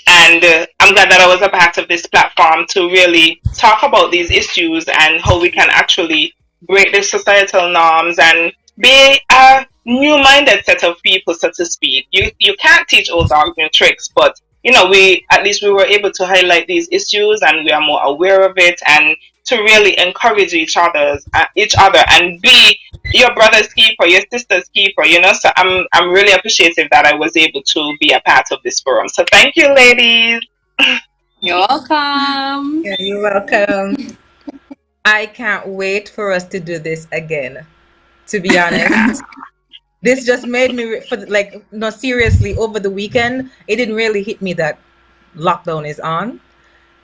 and I'm glad that I was a part of this platform to really talk about these issues and how we can actually break the societal norms and be a new-minded set of people, so to speak. You can't teach old dogs new tricks, but we at least we were able to highlight these issues and we are more aware of it and to really encourage each other and be your brother's keeper, your sister's keeper. So I'm really appreciative that I was able to be a part of this forum. So thank you, ladies. You're welcome. Yeah, you're welcome. I can't wait for us to do this again. To be honest, this just made me no, seriously, over the weekend it didn't really hit me that lockdown is on,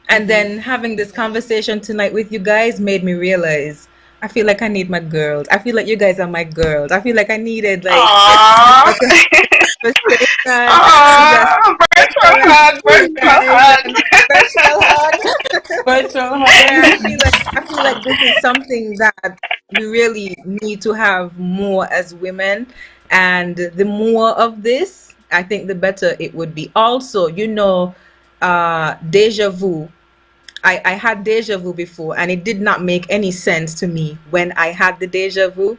and then having this conversation tonight with you guys made me realize I feel like I need my girls. I feel like you guys are my girls. I feel like I needed Aww. like a conversation, just Aww. Virtual hug, you virtual guys, hug. and virtual hug. Virtual Yeah, hug. I feel like this is something that we really need to have more as women, and the more of this, I think the better it would be. Also, deja vu. I had deja vu before, and it did not make any sense to me when I had the deja vu.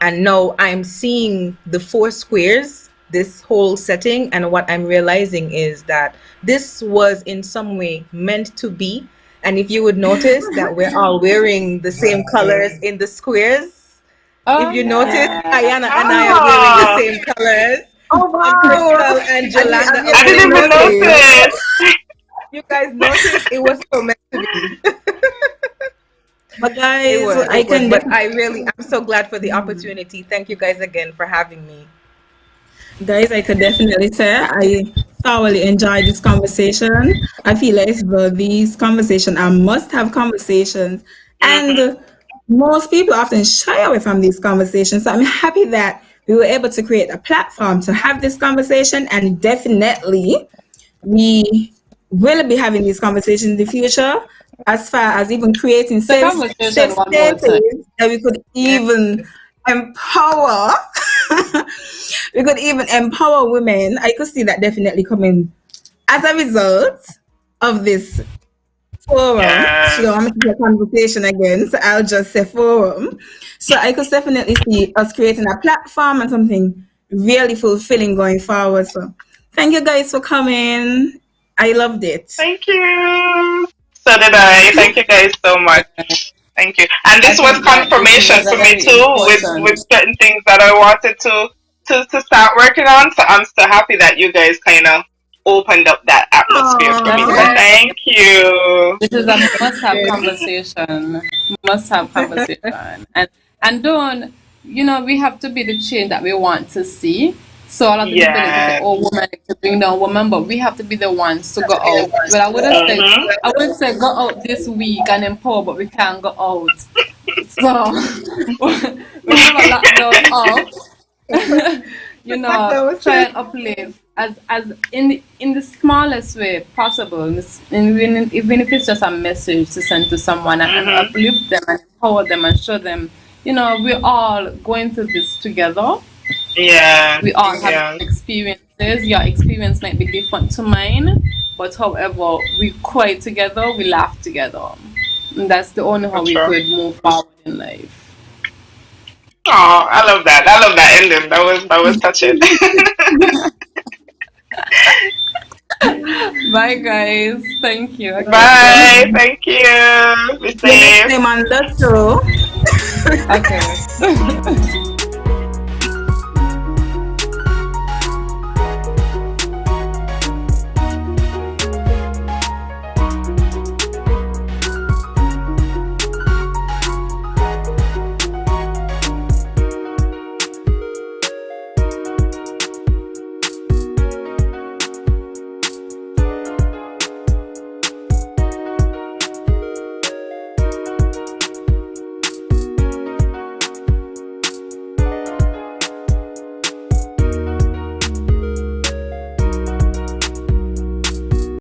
And now I'm seeing the four squares, this whole setting, and what I'm realizing is that this was in some way meant to be. And if you would notice that we're all wearing the same colors in the squares, Oh if you notice, yeah. Ayana and I are wearing the Oh, same colors, Oh and wow. Crystal and Have Jolanda you I are guys didn't wearing even the same noticed? notice. colors. You guys noticed it was so meant to be. But It guys, was, I it was. can But definitely I'm so glad for the opportunity. Thank you guys again for having me. Guys, I could definitely say I thoroughly enjoyed this conversation. I feel like these conversations are must-have conversations, Hmm. and most people often shy away from these conversations. So I'm happy that we were able to create a platform to have this conversation, and definitely we will be having these conversations in the future. As far as even creating The safe conversation one more time. spaces that we could even empower we could even empower women. I could see that definitely coming as a result of this forum. So Yes. I'm going to a conversation again, so I'll just say forum. So I could definitely see us creating a platform and something really fulfilling going forward. So thank you guys for coming. I loved it. Thank you. So did I. Thank you guys so much. Thank you. And I this was think that this is confirmation for me very too, with important. certain things that I wanted to start working on. So I'm so happy that you guys kind of opened up that atmosphere for That's me. Aww. So right. thank you. This is a must-have Good. conversation. Must-have conversation. And don't, we have to be the change that we want to see. So a lot of people need to say, Yes. "Oh, women need to bring down women," but we have to be the ones to go out. Well, Mhm. I would say go out this week and empower, but we can't go out. So we have a lockdown off. you That know, was try true. and uplift as in the smallest way possible. Even if it's just a message to send to someone, and Mhm. uplift them and empower them and show them, you know, we're all going through this together. Yeah. We all have Yeah. experiences. Your experience might be different to mine, but however, we cry together, we laugh together. And that's the only how For we sure. could move forward in life. Oh, I love that. I love that ending. That was touching. Bye, guys. Thank you again. Bye. Thank you. Be You next safe. time on the show. Okay.